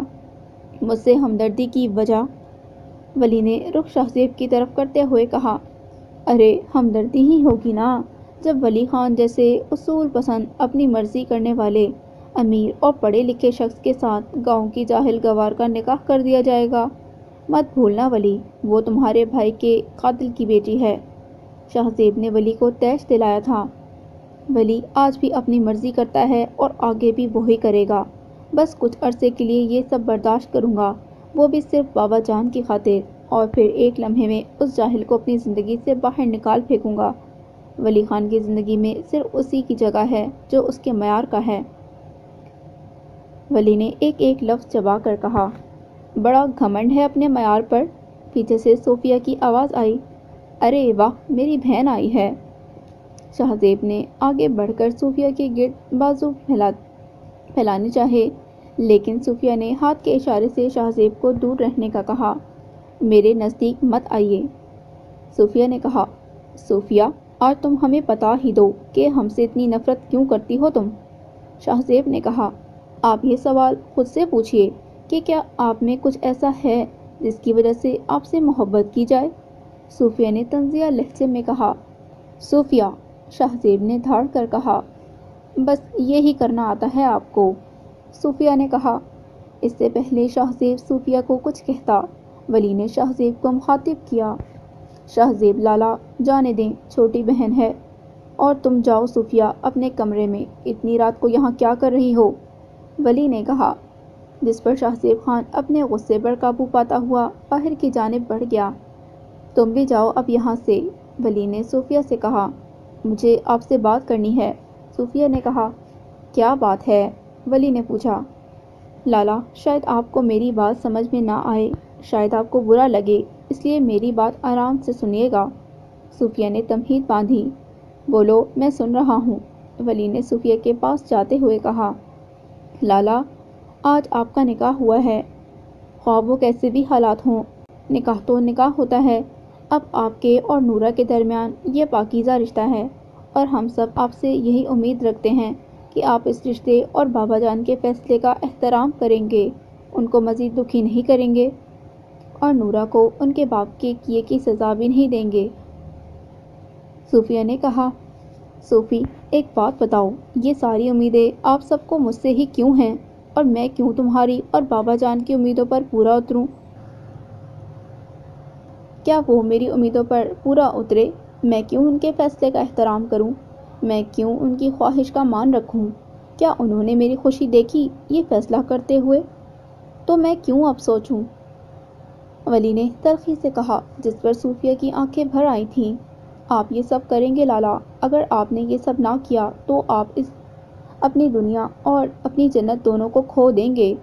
مجھ سے ہمدردی کی وجہ؟ ولی نے رخ شاہ زیب کی طرف کرتے ہوئے کہا، ارے ہمدردی ہی ہوگی نا، جب ولی خان جیسے اصول پسند، اپنی مرضی کرنے والے امیر اور پڑھے لکھے شخص کے ساتھ گاؤں کی جاہل گوار کا نکاح کر دیا جائے گا۔ مت بھولنا ولی، وہ تمہارے بھائی کے قاتل کی بیٹی ہے۔ شاہ زیب نے ولی کو تیش دلایا تھا۔ ولی آج بھی اپنی مرضی کرتا ہے اور آگے بھی وہی کرے گا، بس کچھ عرصے کے لیے یہ سب برداشت کروں گا، وہ بھی صرف بابا جان کی خاطر، اور پھر ایک لمحے میں اس جاہل کو اپنی زندگی سے باہر نکال پھینکوں گا۔ ولی خان کی زندگی میں صرف اسی کی جگہ ہے جو اس کے معیار کا ہے۔ ولی نے ایک ایک لفظ چبا کر کہا۔ بڑا گھمنڈ ہے اپنے معیار پر۔ پیچھے سے صوفیہ کی آواز آئی، ارے واہ، میری بہن آئی ہے۔ شہزیب نے آگے بڑھ کر صوفیہ کے گرد بازو پھیلانے چاہے، لیکن صوفیہ نے ہاتھ کے اشارے سے شہزیب کو دور رہنے کا کہا۔ میرے نزدیک مت آئیے، صوفیہ نے کہا۔ صوفیہ، آج تم ہمیں بتا ہی دو کہ ہم سے اتنی نفرت کیوں کرتی ہو تم؟ شہزیب نے کہا۔ آپ یہ سوال خود سے پوچھئے کہ کیا آپ میں کچھ ایسا ہے جس کی وجہ سے آپ سے محبت کی جائے؟ صوفیہ نے طنزیہ لہجے میں کہا۔ صوفیہ، شہزیب نے دھاڑ کر کہا، بس یہی کرنا آتا ہے آپ کو، صوفیہ نے کہا۔ اس سے پہلے شہزیب صوفیہ کو کچھ کہتا، ولی نے شہزیب کو مخاطب کیا۔ شہزیب لالا، جانے دیں، چھوٹی بہن ہے، اور تم جاؤ صوفیہ اپنے کمرے میں، اتنی رات کو یہاں کیا کر رہی ہو؟ ولی نے کہا، جس پر شہزیب خان اپنے غصے پر قابو پاتا ہوا باہر کی جانب بڑھ گیا۔ تم بھی جاؤ اب یہاں سے، ولی نے صوفیہ سے کہا۔ مجھے آپ سے بات کرنی ہے، صوفیہ نے کہا۔ کیا بات ہے؟ ولی نے پوچھا۔ لالا، شاید آپ کو میری بات سمجھ میں نہ آئے، شاید آپ کو برا لگے، اس لیے میری بات آرام سے سنیے گا، صوفیہ نے تمہید باندھی۔ بولو، میں سن رہا ہوں، ولی نے صوفیہ کے پاس جاتے ہوئے کہا۔ لالا، آج آپ کا نکاح ہوا ہے، خواہ وہ کیسے بھی حالات ہوں، نکاح تو نکاح ہوتا ہے۔ اب آپ کے اور نورہ کے درمیان یہ پاکیزہ رشتہ ہے، اور ہم سب آپ سے یہی امید رکھتے ہیں کہ آپ اس رشتے اور بابا جان کے فیصلے کا احترام کریں گے، ان کو مزید دکھی نہیں کریں گے، اور نورہ کو ان کے باپ کے کیے کی سزا بھی نہیں دیں گے، صوفیہ نے کہا۔ صوفی، ایک بات بتاؤ، یہ ساری امیدیں آپ سب کو مجھ سے ہی کیوں ہیں، اور میں کیوں تمہاری اور بابا جان کی امیدوں پر پورا اتروں؟ کیا وہ میری امیدوں پر پورا اترے؟ میں کیوں ان کے فیصلے کا احترام کروں؟ میں کیوں ان کی خواہش کا مان رکھوں؟ کیا انہوں نے میری خوشی دیکھی یہ فیصلہ کرتے ہوئے؟ تو میں کیوں اب سوچوں؟ ولی نے تلخی سے کہا، جس پر صوفیہ کی آنکھیں بھر آئی تھیں۔ آپ یہ سب کریں گے لالا، اگر آپ نے یہ سب نہ کیا تو آپ اپنی دنیا اور اپنی جنت دونوں کو کھو دیں گے۔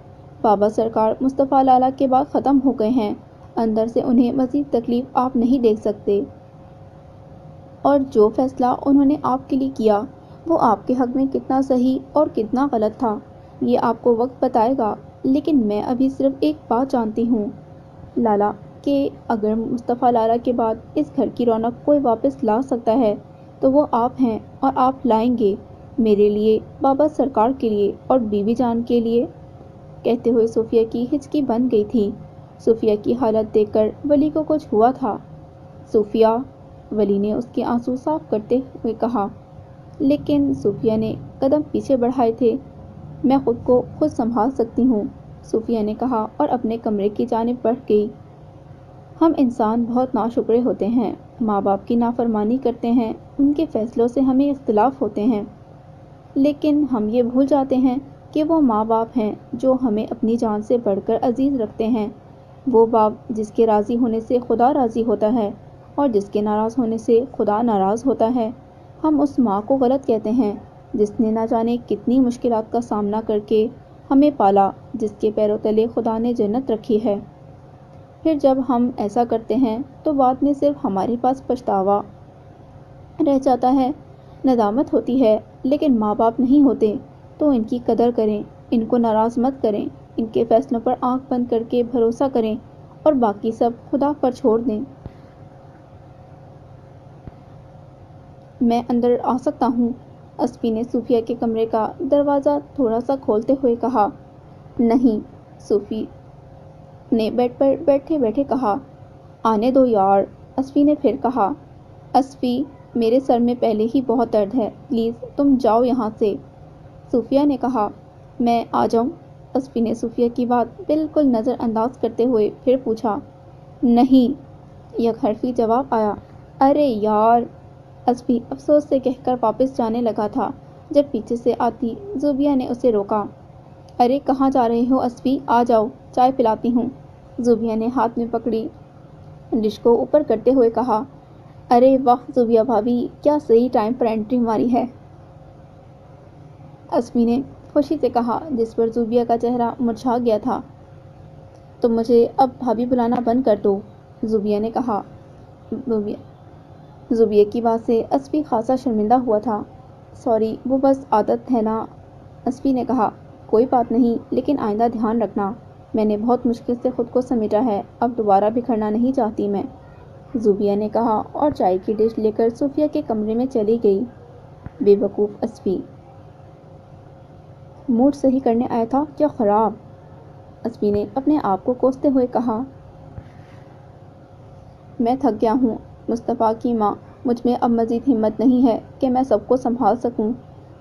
بابا سرکار مصطفیٰ لالا کے بعد ختم ہو گئے ہیں، اندر سے انہیں مزید تکلیف آپ نہیں دیکھ سکتے، اور جو فیصلہ انہوں نے آپ کے لیے کیا وہ آپ کے حق میں کتنا صحیح اور کتنا غلط تھا یہ آپ کو وقت بتائے گا، لیکن میں ابھی صرف ایک بات جانتی ہوں لالا، کہ اگر مصطفیٰ لالا کے بعد اس گھر کی رونق کوئی واپس لا سکتا ہے تو وہ آپ ہیں، اور آپ لائیں گے، میرے لیے، بابا سرکار کے لیے اور بیوی جان کے لیے۔ کہتے ہوئے صوفیہ کی ہچکی بن گئی تھی۔ صوفیہ کی حالت دیکھ کر ولی کو کچھ ہوا تھا۔ صوفیہ، ولی نے اس کے آنسو صاف کرتے ہوئے کہا، لیکن صوفیہ نے قدم پیچھے بڑھائے تھے۔ میں خود کو خود سنبھال سکتی ہوں، صوفیہ نے کہا اور اپنے کمرے کی جانب بڑھ گئی۔ ہم انسان بہت ناشکرے ہوتے ہیں، ماں باپ کی نافرمانی کرتے ہیں، ان کے فیصلوں سے ہمیں اختلاف ہوتے ہیں، لیکن ہم یہ بھول جاتے ہیں کہ وہ ماں باپ ہیں جو ہمیں اپنی جان سے بڑھ کر عزیز رکھتے ہیں، وہ باپ جس کے راضی ہونے سے خدا راضی ہوتا ہے اور جس کے ناراض ہونے سے خدا ناراض ہوتا ہے۔ ہم اس ماں کو غلط کہتے ہیں جس نے نہ جانے کتنی مشکلات کا سامنا کر کے ہمیں پالا، جس کے پیروں تلے خدا نے جنت رکھی ہے۔ پھر جب ہم ایسا کرتے ہیں تو بعد میں صرف ہمارے پاس پچھتاوا رہ جاتا ہے، ندامت ہوتی ہے، لیکن ماں باپ نہیں ہوتے، تو ان کی قدر کریں، ان کو ناراض مت کریں، ان کے فیصلوں پر آنکھ بند کر کے بھروسہ کریں اور باقی سب خدا پر چھوڑ دیں۔ میں اندر آ سکتا ہوں؟ اسفی نے صوفیہ کے کمرے کا دروازہ تھوڑا سا کھولتے ہوئے کہا۔ نہیں، صوفی نے بیڈ پر بیٹھے بیٹھے کہا۔ آنے دو یار، اسفی نے پھر کہا۔ اسفی، میرے سر میں پہلے ہی بہت درد ہے، پلیز تم جاؤ یہاں سے، صوفیہ نے کہا۔ میں آ جاؤں؟ اسفی نے صوفیہ کی بات بالکل نظر انداز کرتے ہوئے پھر پوچھا۔ نہیں، یک حرفی جواب آیا۔ ارے یار، اسفی افسوس سے کہہ کر واپس جانے لگا تھا جب پیچھے سے آتی زوبیہ نے اسے روکا۔ ارے کہاں جا رہے ہو اسفی، آ جاؤ، چائے پلاتی ہوں، زوبیہ نے ہاتھ میں پکڑی ڈش کو اوپر کرتے ہوئے کہا۔ ارے واہ زوبیہ بھابھی، کیا صحیح ٹائم پر انٹری ماری ہے، اسفی نے خوشی سے کہا، جس پر زوبیہ کا چہرہ مرجھا گیا تھا۔ تم مجھے اب بھابھی بلانا بند کر دو، زوبیہ نے کہا۔ زوبیہ کی بات سے اسفی خاصا شرمندہ ہوا تھا۔ سوری، وہ بس عادت ہے نا، اسفی نے کہا۔ کوئی بات نہیں، لیکن آئندہ دھیان رکھنا، میں نے بہت مشکل سے خود کو سمیٹا ہے، اب دوبارہ بکھرنا نہیں چاہتی میں، زوبیہ نے کہا اور چائے کی ڈش لے کر صوفیہ کے کمرے میں چلی گئی۔ بے وقوف اسفی، موڈ صحیح کرنے آیا تھا کیا خراب؟ اسفی نے اپنے آپ کو کوستے ہوئے کہا۔ میں تھک گیا ہوں مصطفیٰ کی ماں، مجھ میں اب مزید ہمت نہیں ہے کہ میں سب کو سنبھال سکوں،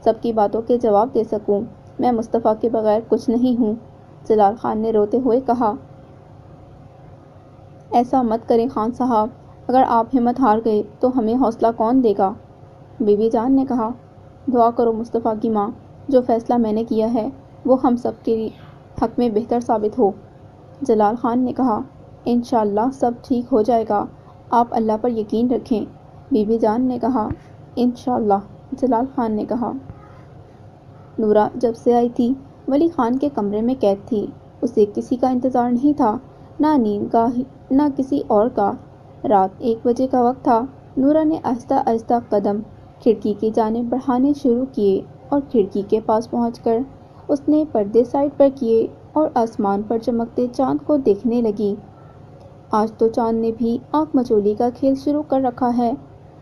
سب کی باتوں کے جواب دے سکوں، میں مصطفیٰ کے بغیر کچھ نہیں ہوں، جلال خان نے روتے ہوئے کہا۔ ایسا مت کریں خان صاحب، اگر آپ ہمت ہار گئے تو ہمیں حوصلہ کون دے گا؟ بی بی جان نے کہا۔ دعا کرو مصطفیٰ کی ماں، جو فیصلہ میں نے کیا ہے وہ ہم سب کے حق میں بہتر ثابت ہو، جلال خان نے کہا۔ انشاءاللہ سب ٹھیک ہو جائے گا، آپ اللہ پر یقین رکھیں، بی بی جان نے کہا۔ انشاءاللہ، جلال خان نے کہا۔ نورا جب سے آئی تھی ولی خان کے کمرے میں قید تھی، اسے کسی کا انتظار نہیں تھا، نہ نیند کا نہ کسی اور کا۔ رات 1 بجے کا وقت تھا۔ نورا نے آہستہ آہستہ قدم کھڑکی کی جانب بڑھانے شروع کیے اور کھڑکی کے پاس پہنچ کر اس نے پردے سائڈ پر کیے اور آسمان پر چمکتے چاند کو دیکھنے لگی۔ آج تو چاند نے بھی آنکھ مچولی کا کھیل شروع کر رکھا ہے،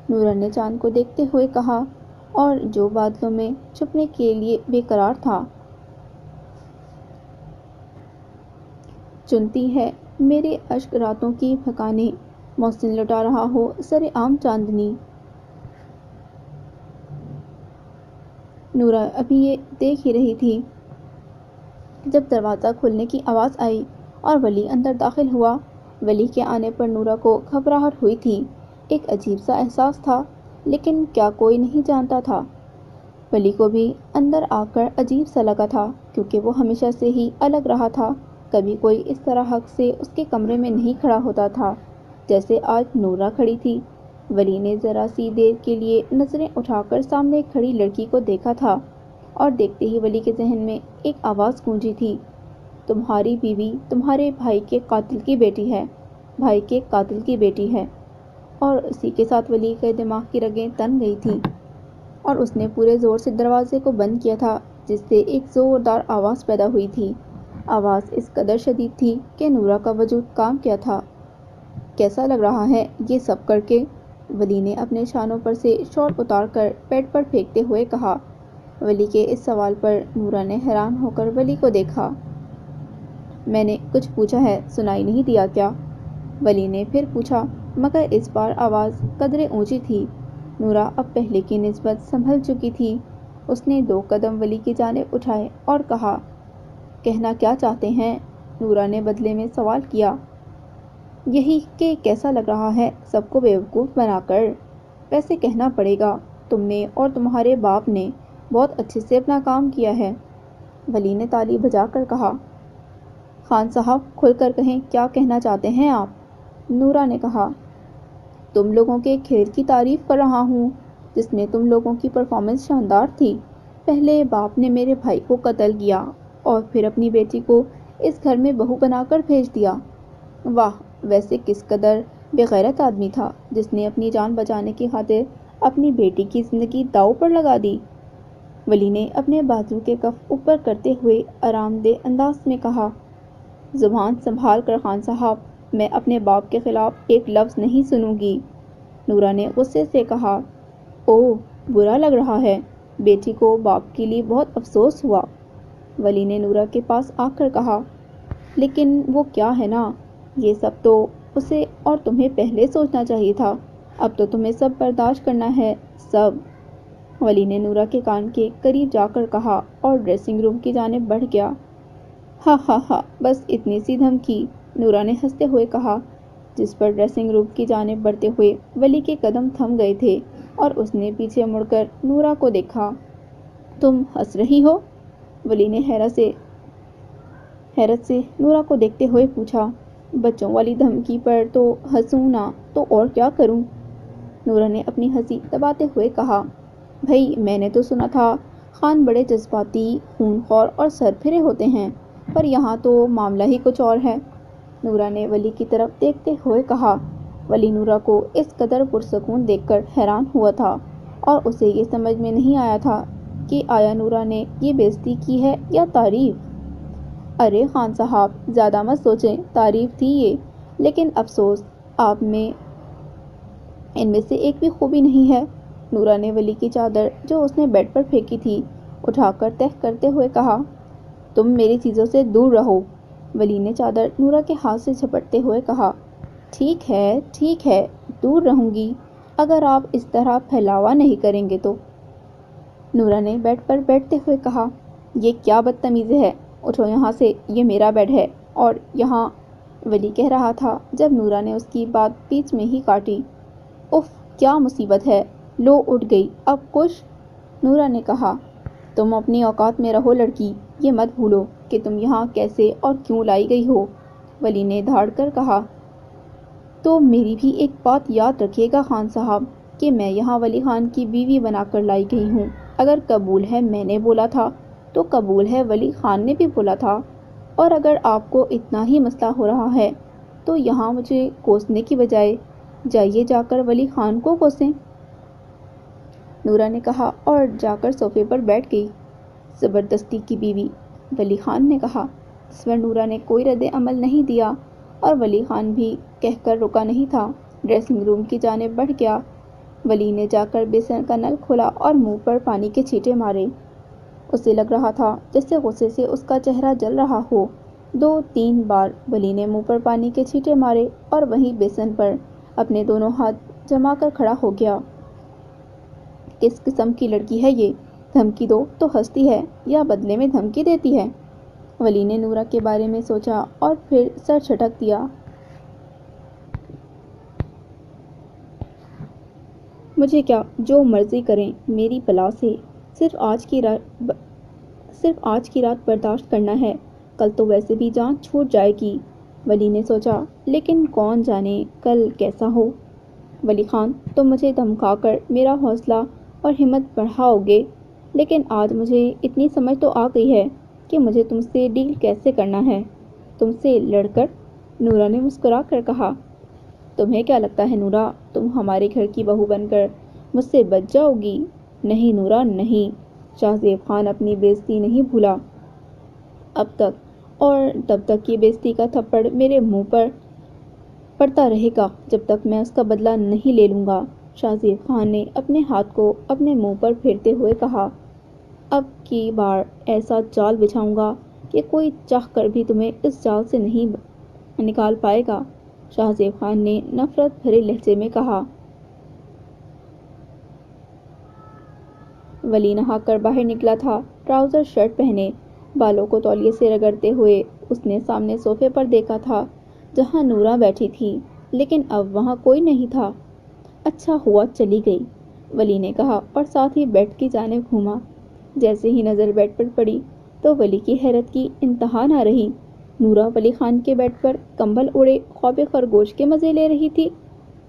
نورا نے چاند کو دیکھتے ہوئے کہا، اور جو بادلوں میں چھپنے کے لیے بے قرار تھا۔ چنتی ہے میرے اشک راتوں کی پھکانے، محسن لٹا رہا ہو سر عام چاندنی۔ نورا ابھی یہ دیکھ ہی رہی تھی جب دروازہ کھلنے کی آواز آئی اور ولی اندر داخل ہوا۔ ولی کے آنے پر نورا کو گھبراہٹ ہوئی تھی، ایک عجیب سا احساس تھا، لیکن کیا کوئی نہیں جانتا تھا؟ ولی کو بھی اندر آ کر عجیب سا لگا تھا، کیونکہ وہ ہمیشہ سے ہی الگ رہا تھا، کبھی کوئی اس طرح حق سے اس کے کمرے میں نہیں کھڑا ہوتا تھا جیسے آج نورا کھڑی تھی۔ ولی نے ذرا سی دیر کے لیے نظریں اٹھا کر سامنے کھڑی لڑکی کو دیکھا تھا، اور دیکھتے ہی ولی کے ذہن میں ایک آواز گونجی تھی، تمہاری بیوی تمہارے بھائی کے قاتل کی بیٹی ہے، بھائی کے قاتل کی بیٹی ہے۔ اور اسی کے ساتھ ولی کے دماغ کی رگیں تن گئی تھیں اور اس نے پورے زور سے دروازے کو بند کیا تھا، جس سے ایک زوردار آواز پیدا ہوئی تھی۔ آواز اس قدر شدید تھی کہ نورا کا وجود کانپ گیا تھا۔ کیسا لگ رہا ہے یہ سب کر کے؟ ولی نے اپنے شانوں پر سے شال اتار کر بیڈ پر پھینکتے ہوئے کہا۔ ولی کے اس سوال پر نورا نے حیران ہو کر ولی کو دیکھا۔ میں نے کچھ پوچھا ہے، سنائی نہیں دیا کیا؟ ولی نے پھر پوچھا، مگر اس بار آواز قدرے اونچی تھی۔ نورا اب پہلے کی نسبت سنبھل چکی تھی، اس نے 2 قدم ولی کی جانب اٹھائے اور کہا، کہنا کیا چاہتے ہیں؟ نورا نے بدلے میں سوال کیا۔ یہی کہ کیسا لگ رہا ہے سب کو بیوقوف بنا کر؟ ویسے کہنا پڑے گا، تم نے اور تمہارے باپ نے بہت اچھے سے اپنا کام کیا ہے، ولی نے تالی بجا کر کہا۔ خان صاحب کھل کر کہیں، کیا کہنا چاہتے ہیں آپ؟ نورا نے کہا۔ تم لوگوں کے کھیل کی تعریف کر رہا ہوں، جس میں تم لوگوں کی پرفارمنس شاندار تھی۔ پہلے باپ نے میرے بھائی کو قتل کیا اور پھر اپنی بیٹی کو اس گھر میں بہو بنا کر بھیج دیا۔ واہ، ویسے کس قدر بے غیرت آدمی تھا جس نے اپنی جان بچانے کی خاطر اپنی بیٹی کی زندگی داؤ پر لگا دی، ولی نے اپنے بازو کے کف اوپر کرتے ہوئے آرام دہ انداز میں کہا۔ زبان سنبھال کر خان صاحب، میں اپنے باپ کے خلاف ایک لفظ نہیں سنوں گی، نورا نے غصے سے کہا۔ اوہ، برا لگ رہا ہے، بیٹی کو باپ کے لیے بہت افسوس ہوا، ولی نے نورا کے پاس آ کر کہا۔ لیکن وہ کیا ہے نا، یہ سب تو اسے اور تمہیں پہلے سوچنا چاہیے تھا، اب تو تمہیں سب برداشت کرنا ہے، سب، ولی نے نورا کے کان کے قریب جا کر کہا اور ڈریسنگ روم کی جانب بڑھ گیا۔ ہاں ہاں ہاں، بس اتنی سی دھمکی، نورا نے ہنستے ہوئے کہا، جس پر ڈریسنگ روم کی جانب بڑھتے ہوئے ولی کے قدم تھم گئے تھے اور اس نے پیچھے مڑ کر نورا کو دیکھا۔ تم ہنس رہی ہو؟ ولی نے حیرت سے نورا کو دیکھتے ہوئے پوچھا۔ بچوں والی دھمکی پر تو ہنسوں نہ تو اور کیا کروں، نورا نے اپنی ہنسی دباتے ہوئے کہا۔ بھئی میں نے تو سنا تھا خان بڑے جذباتی، خون خور اور سر پھرے ہوتے ہیں، پر یہاں تو معاملہ ہی کچھ اور ہے۔ نورا نے ولی کی طرف دیکھتے ہوئے کہا۔ ولی نورا کو اس قدر پرسکون دیکھ کر حیران ہوا تھا اور اسے یہ سمجھ میں نہیں آیا تھا کہ آیا نورا نے یہ بے عزتی کی ہے یا تعریف۔ ارے خان صاحب، زیادہ مت سوچیں، تعریف تھی یہ، لیکن افسوس آپ میں ان میں سے ایک بھی خوبی نہیں ہے۔ نورا نے ولی کی چادر جو اس نے بیڈ پر پھینکی تھی اٹھا کر تہہ کرتے ہوئے کہا، تم میری چیزوں سے دور رہو۔ ولی نے چادر نورا کے ہاتھ سے جھپٹتے ہوئے کہا، ٹھیک ہے، دور رہوں گی، اگر آپ اس طرح پھیلاوا نہیں کریں گے تو۔ نورا نے بیڈ پر بیٹھتے ہوئے کہا، یہ کیا بدتمیزی ہے، اٹھو یہاں سے، یہ میرا بیڈ ہے، اور یہاں ولی کہہ رہا تھا جب نورا نے اس کی بات بیچ میں ہی کاٹی۔ اف، کیا مصیبت ہے، لو اٹھ گئی، اب کچھ؟ نورا نے کہا، تم اپنی اوقات میں رہو لڑکی، یہ مت بھولو کہ تم یہاں کیسے اور کیوں لائی گئی ہو۔ ولی نے دھاڑ کر کہا، تو میری بھی ایک بات یاد رکھیے گا خان صاحب کہ میں یہاں ولی خان کی بیوی بنا کر لائی گئی ہوں۔ اگر قبول ہے میں نے بولا تھا تو قبول ہے ولی خان نے بھی بولا تھا، اور اگر آپ کو اتنا ہی مسئلہ ہو رہا ہے تو یہاں مجھے کوسنے کی بجائے جائیے جا کر ولی خان کو کوسیں۔ نورا نے کہا اور جا کر صوفے پر بیٹھ گئی۔ زبردستی کی بیوی، ولی خان نے کہا، جس پر نورا نے کوئی رد عمل نہیں دیا، اور ولی خان بھی کہہ کر رکا نہیں تھا۔ ڈریسنگ روم کی جانب بڑھ گیا۔ ولی نے جا کر بیسن کا نل کھولا اور منہ پر پانی کے چھینٹے مارے۔ اسے لگ رہا تھا جیسے غصے سے اس کا چہرہ جل رہا ہو۔ 2-3 بار ولی نے منہ پر پانی کے چھینٹے مارے اور وہیں بیسن پر اپنے دونوں ہاتھ جما کر کھڑا ہو گیا۔ کس قسم کی لڑکی ہے یہ، دھمکی دو تو ہنستی ہے یا بدلے میں دھمکی دیتی ہے؟ ولی نے نورا کے بارے میں سوچا اور پھر سر جھٹک دیا۔ مجھے کیا، جو مرضی کریں میری بلا سے، صرف آج کی رات برداشت کرنا ہے، کل تو ویسے بھی جان چھوٹ جائے گی۔ ولی نے سوچا، لیکن کون جانے کل کیسا ہو۔ ولی خان، تم مجھے دھمکا کر میرا حوصلہ اور ہمت بڑھاؤ گے، لیکن آج مجھے اتنی سمجھ تو آ گئی ہے کہ مجھے تم سے ڈیل کیسے کرنا ہے۔ تم سے لڑ کر؟ نورا نے مسکرا کر کہا، تمہیں کیا لگتا ہے نورا، تم ہمارے گھر کی بہو بن کر مجھ سے بچ جاؤ گی؟ نہیں نورا، نہیں۔ شاہ زیب خان اپنی بے عزتی نہیں بھولا اب تک، اور تب تک یہ بے عزتی کا تھپڑ میرے منہ پر پڑتا رہے گا جب تک میں اس کا بدلہ نہیں لے لوں گا۔ شاہ زیب خان نے اپنے ہاتھ کو اپنے منہ پر پھیرتے ہوئے کہا، اب کی بار ایسا جال بچھاؤں گا کہ کوئی چاہ کر بھی تمہیں اس جال سے نہیں نکال پائے گا۔ شاہ زیب خان نے نفرت بھرے لہجے میں کہا۔ ولی نہا کر باہر نکلا تھا، ٹراؤزر شرٹ پہنے، بالوں کو تولیے سے رگڑتے ہوئے۔ اس نے سامنے صوفے پر دیکھا تھا جہاں نورا بیٹھی تھی، لیکن اب وہاں کوئی نہیں تھا۔ اچھا ہوا چلی گئی، ولی نے کہا اور ساتھ ہی بیڈ کی جانب گھوما۔ جیسے ہی نظر بیڈ پر پڑی تو ولی کی حیرت کی انتہا نہ رہی۔ نورا ولی خان کے بیڈ پر کمبل اوڑھے خواب خرگوش کے مزے لے رہی تھی۔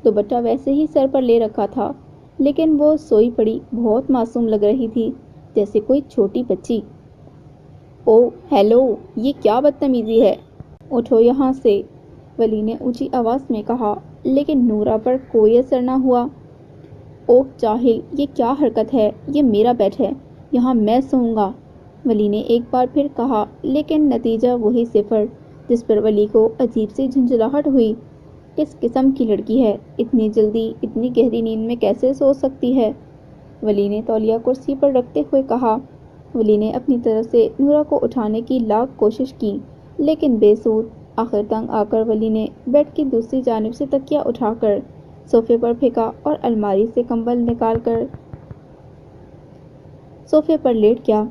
دوپٹہ ویسے ہی سر پر لے رکھا تھا، لیکن وہ سوئی پڑی بہت معصوم لگ رہی تھی، جیسے کوئی چھوٹی بچی۔ او ہیلو، یہ کیا بدتمیزی ہے، اٹھو یہاں سے، ولی نے اونچی آواز میں کہا، لیکن نورا پر کوئی اثر نہ ہوا۔ اوہ جاہل، یہ کیا حرکت ہے، یہ میرا بیڈ ہے، یہاں میں سوؤں گا، ولی نے ایک بار پھر کہا، لیکن نتیجہ وہی صفر، جس پر ولی کو عجیب سی جھنجھلاہٹ ہوئی۔ کس قسم کی لڑکی ہے، اتنی جلدی اتنی گہری نیند میں کیسے سو سکتی ہے؟ ولی نے تولیہ کرسی پر رکھتے ہوئے کہا۔ ولی نے اپنی طرف سے نورا کو اٹھانے کی لاکھ کوشش کی، لیکن بے سود۔ آخر تنگ آ کر ولی نے بیڈ کی دوسری جانب سے تکیہ اٹھا کر صوفے پر پھینکا اور الماری سے کمبل نکال کر صوفے پر لیٹ گیا۔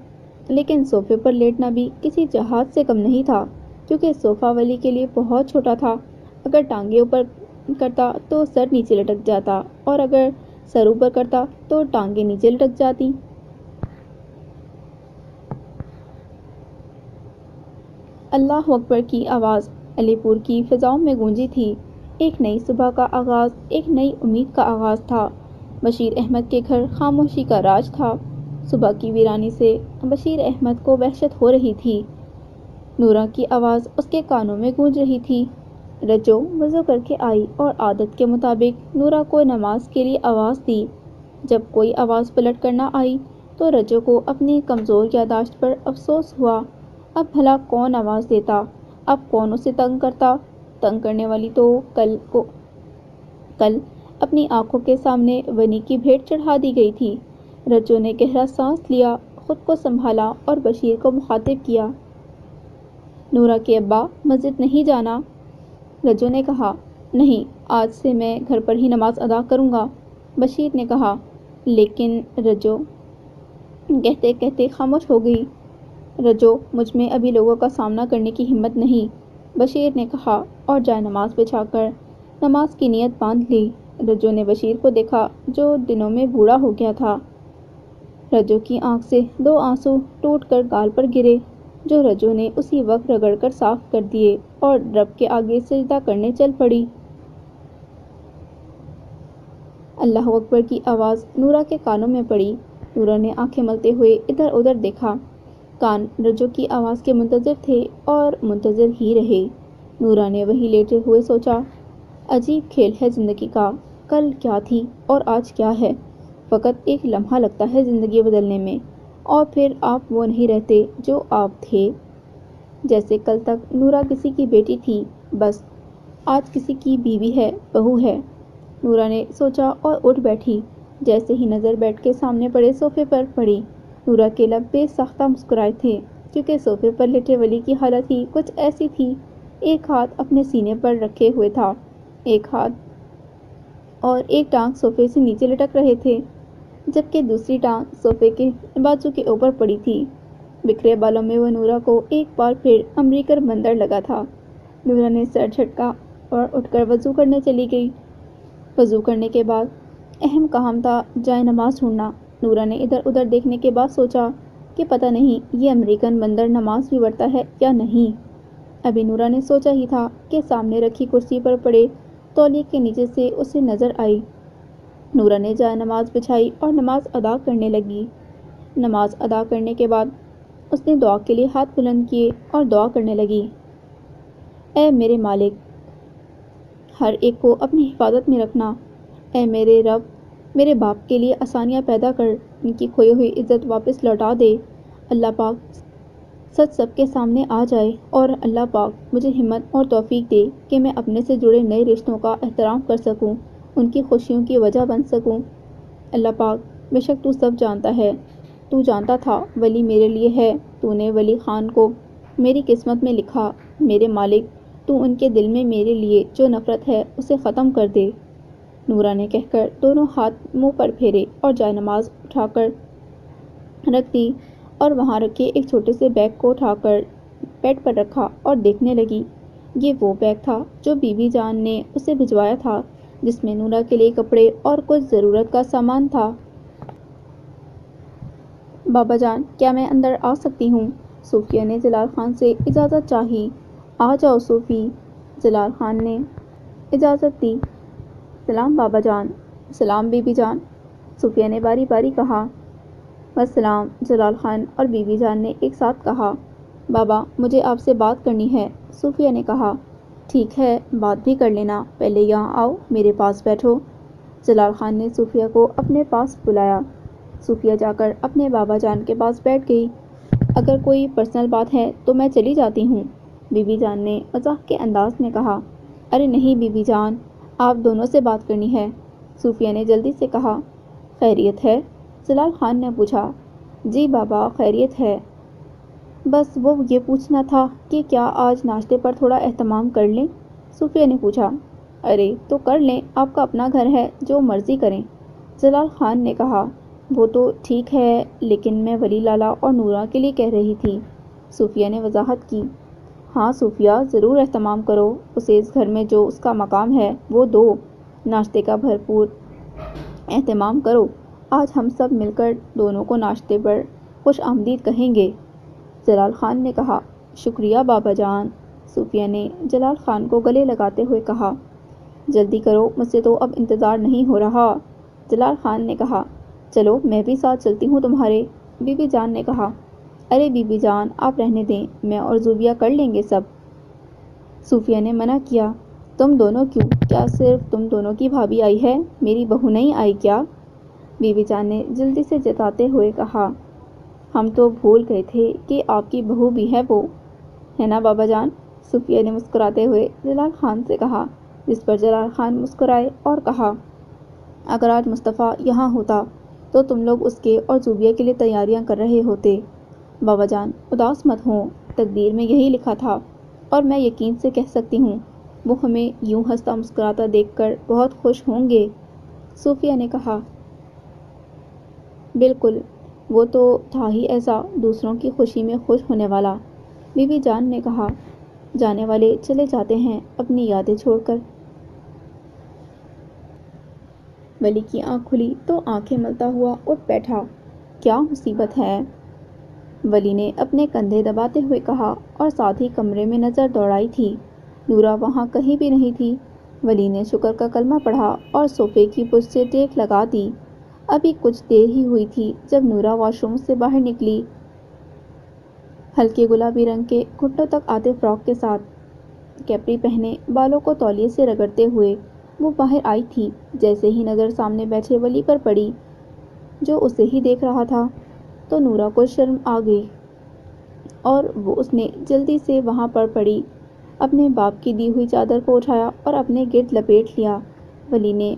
لیکن صوفے پر لیٹنا بھی کسی جہاز سے کم نہیں تھا، کیونکہ صوفہ ولی کے لیے بہت چھوٹا تھا۔ اگر ٹانگیں اوپر کرتا تو سر نیچے لٹک جاتا، اور اگر سر اوپر کرتا تو ٹانگیں نیچے لٹک جاتی۔ اللہ اکبر کی آواز علی پور کی فضاؤں میں گونجی تھی۔ ایک نئی صبح کا آغاز، ایک نئی امید کا آغاز تھا۔ بشیر احمد کے گھر خاموشی کا راج تھا۔ صبح کی ویرانی سے بشیر احمد کو وحشت ہو رہی تھی۔ نورا کی آواز اس کے کانوں میں گونج رہی تھی۔ رجو وضو کر کے آئی اور عادت کے مطابق نورا کو نماز کے لیے آواز دی۔ جب کوئی آواز پلٹ کر نہ آئی تو رجو کو اپنی کمزور یادداشت پر افسوس ہوا۔ اب بھلا کون آواز دیتا؟ اب کون اسے تنگ کرتا؟ تنگ کرنے والی تو کل اپنی آنکھوں کے سامنے ونی کی بھیٹ چڑھا دی گئی تھی۔ رجو نے گہرا سانس لیا، خود کو سنبھالا اور بشیر کو مخاطب کیا۔ نورا کے ابا مسجد نہیں جانا؟ رجو نے کہا۔ نہیں، آج سے میں گھر پر ہی نماز ادا کروں گا، بشیر نے کہا۔ لیکن رجو کہتے کہتے خاموش ہو گئی۔ رجو، مجھ میں ابھی لوگوں کا سامنا کرنے کی ہمت نہیں، بشیر نے کہا اور جائے نماز بچھا کر نماز کی نیت باندھ لی۔ رجو نے بشیر کو دیکھا جو دنوں میں بوڑھا ہو گیا تھا۔ رجو کی آنکھ سے 2 آنسو ٹوٹ کر گال پر گرے جو رجو نے اسی وقت رگڑ کر صاف کر دیے اور رب کے آگے سجدہ کرنے چل پڑی۔ اللہ اکبر کی آواز نورا کے کانوں میں پڑی۔ نورا نے آنکھیں ملتے ہوئے ادھر ادھر دیکھا۔ کان رجو کی آواز کے منتظر تھے اور منتظر ہی رہے۔ نورا نے وہیں لیٹے ہوئے سوچا، عجیب کھیل ہے زندگی کا، کل کیا تھی اور آج کیا ہے۔ فقط ایک لمحہ لگتا ہے زندگی بدلنے میں، اور پھر آپ وہ نہیں رہتے جو آپ تھے۔ جیسے کل تک نورا کسی کی بیٹی تھی، بس آج کسی کی بیوی ہے، بہو ہے۔ نورا نے سوچا اور اٹھ بیٹھی۔ جیسے ہی نظر بیڈ کے سامنے پڑے صوفے پر پڑی، نورا کے لب بے ساختہ مسکرائے تھے، کیونکہ صوفے پر لیٹے ولی کی حالت ہی کچھ ایسی تھی۔ ایک ہاتھ اپنے سینے پر رکھے ہوئے تھا، ایک ہاتھ اور ایک ٹانگ صوفے سے نیچے لٹک رہے تھے، جبکہ دوسری ٹانگ صوفے کے بازو کے اوپر پڑی تھی۔ بکھرے بالوں میں وہ نورا کو ایک بار پھر امریکن بندر لگا تھا۔ نورا نے سر جھٹکا اور اٹھ کر وضو کرنے چلی گئی۔ وضو کرنے کے بعد اہم کام تھا جائے نماز ڈھونڈنا۔ نورا نے ادھر ادھر دیکھنے کے بعد سوچا کہ پتہ نہیں یہ امریکن بندر نماز بھی پڑھتا ہے یا نہیں۔ ابھی نورا نے سوچا ہی تھا کہ سامنے رکھی کرسی پر پڑے تولیے کے نیچے سے اسے نظر آئی۔ نورا نے جائے نماز بچھائی اور نماز ادا کرنے لگی۔ نماز ادا کرنے کے بعد اس نے دعا کے لیے ہاتھ بلند کیے اور دعا کرنے لگی۔ اے میرے مالک، ہر ایک کو اپنی حفاظت میں رکھنا۔ اے میرے رب، میرے باپ کے لیے آسانیاں پیدا کر، ان کی کھوئی ہوئی عزت واپس لوٹا دے۔ اللہ پاک سچ سب کے سامنے آ جائے اور اللہ پاک مجھے ہمت اور توفیق دے کہ میں اپنے سے جڑے نئے رشتوں کا احترام کر سکوں، ان کی خوشیوں کی وجہ بن سکوں۔ اللہ پاک، بے شک تو سب جانتا ہے، تو جانتا تھا ولی میرے لیے ہے، تو نے ولی خان کو میری قسمت میں لکھا۔ میرے مالک، تو ان کے دل میں میرے لیے جو نفرت ہے اسے ختم کر دے۔ نورا نے کہہ کر دونوں ہاتھ منہ پر پھیرے اور جائے نماز اٹھا کر رکھ دی اور وہاں رکھے ایک چھوٹے سے بیگ کو اٹھا کر بیڈ پر رکھا اور دیکھنے لگی۔ یہ وہ بیگ تھا جو بی بی جان نے اسے بھجوایا تھا، جس میں نورا کے لیے کپڑے اور کچھ ضرورت کا سامان تھا۔ بابا جان، کیا میں اندر آ سکتی ہوں؟ صوفیہ نے جلال خان سے اجازت چاہی۔ آ جاؤ صوفی، جلال خان نے اجازت دی۔ سلام بابا جان۔ سلام بی بی جان، صوفیہ نے باری باری کہا۔ والسلام، جلال خان اور بی بی جان نے ایک ساتھ کہا۔ بابا، مجھے آپ سے بات کرنی ہے، صوفیہ نے کہا۔ ٹھیک ہے، بات بھی کر لینا، پہلے یہاں آؤ، میرے پاس بیٹھو۔ جلال خان نے صوفیہ کو اپنے پاس بلایا۔ صوفیہ جا کر اپنے بابا جان کے پاس بیٹھ گئی۔ اگر کوئی پرسنل بات ہے تو میں چلی جاتی ہوں، بی بی جان نے مزاح کے انداز میں کہا۔ ارے نہیں بی بی جان، آپ دونوں سے بات کرنی ہے، صوفیہ نے جلدی سے کہا۔ خیریت ہے؟ جلال خان نے پوچھا۔ جی بابا، خیریت ہے، بس وہ یہ پوچھنا تھا کہ کیا آج ناشتے پر تھوڑا اہتمام کر لیں، صوفیہ نے پوچھا۔ ارے تو کر لیں، آپ کا اپنا گھر ہے، جو مرضی کریں، جلال خان نے کہا۔ وہ تو ٹھیک ہے، لیکن میں ولی لالا اور نورا کے لیے کہہ رہی تھی، صوفیہ نے وضاحت کی۔ ہاں صوفیہ، ضرور اہتمام کرو، اسے اس گھر میں جو اس کا مقام ہے وہ دو، ناشتے کا بھرپور اہتمام کرو۔ آج ہم سب مل کر دونوں کو ناشتے پر خوش آمدید کہیں گے، جلال خان نے کہا۔ شکریہ بابا جان، صوفیہ نے جلال خان کو گلے لگاتے ہوئے کہا۔ جلدی کرو، مجھ سے تو اب انتظار نہیں ہو رہا، جلال خان نے کہا۔ چلو میں بھی ساتھ چلتی ہوں تمہارے، بی بی جان نے کہا۔ ارے بی بی جان آپ رہنے دیں، میں اور زوبیہ کر لیں گے سب۔ صوفیہ نے منع کیا۔ تم دونوں کیوں؟ کیا صرف تم دونوں کی بھابھی آئی ہے؟ میری بہو نہیں آئی کیا؟ بی بی جان نے جلدی سے جتاتے ہوئے کہا۔ ہم تو بھول گئے تھے کہ آپ کی بہو بھی ہے وہ، ہے نا بابا جان؟ صوفیہ نے مسکراتے ہوئے جلال خان سے کہا، جس پر جلال خان مسکرائے اور کہا، اگر آج مصطفیٰ یہاں ہوتا تو تم لوگ اس کے اور زوبیہ کے لیے تیاریاں کر رہے ہوتے۔ بابا جان اداس مت ہوں، تقدیر میں یہی لکھا تھا، اور میں یقین سے کہہ سکتی ہوں وہ ہمیں یوں ہنستا مسکراتا دیکھ کر بہت خوش ہوں گے۔ صوفیہ نے کہا، بالکل، وہ تو تھا ہی ایسا دوسروں کی خوشی میں خوش ہونے والا۔ بی بی جان نے کہا، جانے والے چلے جاتے ہیں اپنی یادیں چھوڑ کر۔ ولی کی آنکھ کھلی تو آنکھیں ملتا ہوا اٹھ بیٹھا۔ کیا مصیبت ہے؟ ولی نے اپنے کندھے دباتے ہوئے کہا اور ساتھ ہی کمرے میں نظر دوڑائی تھی۔ نورا وہاں کہیں بھی نہیں تھی۔ ولی نے شکر کا کلمہ پڑھا اور صوفے کی پشت سے ٹیک لگا دی۔ ابھی کچھ دیر ہی ہوئی تھی جب نورا واش روم سے باہر نکلی، ہلکے گلابی رنگ کے گھٹنوں تک آتے فراک کے ساتھ، کیپری پہنے، بالوں کو تولیے سے رگڑتے ہوئے وہ باہر آئی تھی۔ جیسے ہی نظر سامنے بیٹھے ولی پر پڑی جو اسے ہی دیکھ رہا تھا تو نورا کو شرم آ گئی اور وہ اس نے جلدی سے وہاں پر پڑی اپنے باپ کی دی ہوئی چادر کو اٹھایا اور اپنے گرد لپیٹ لیا۔ ولی نے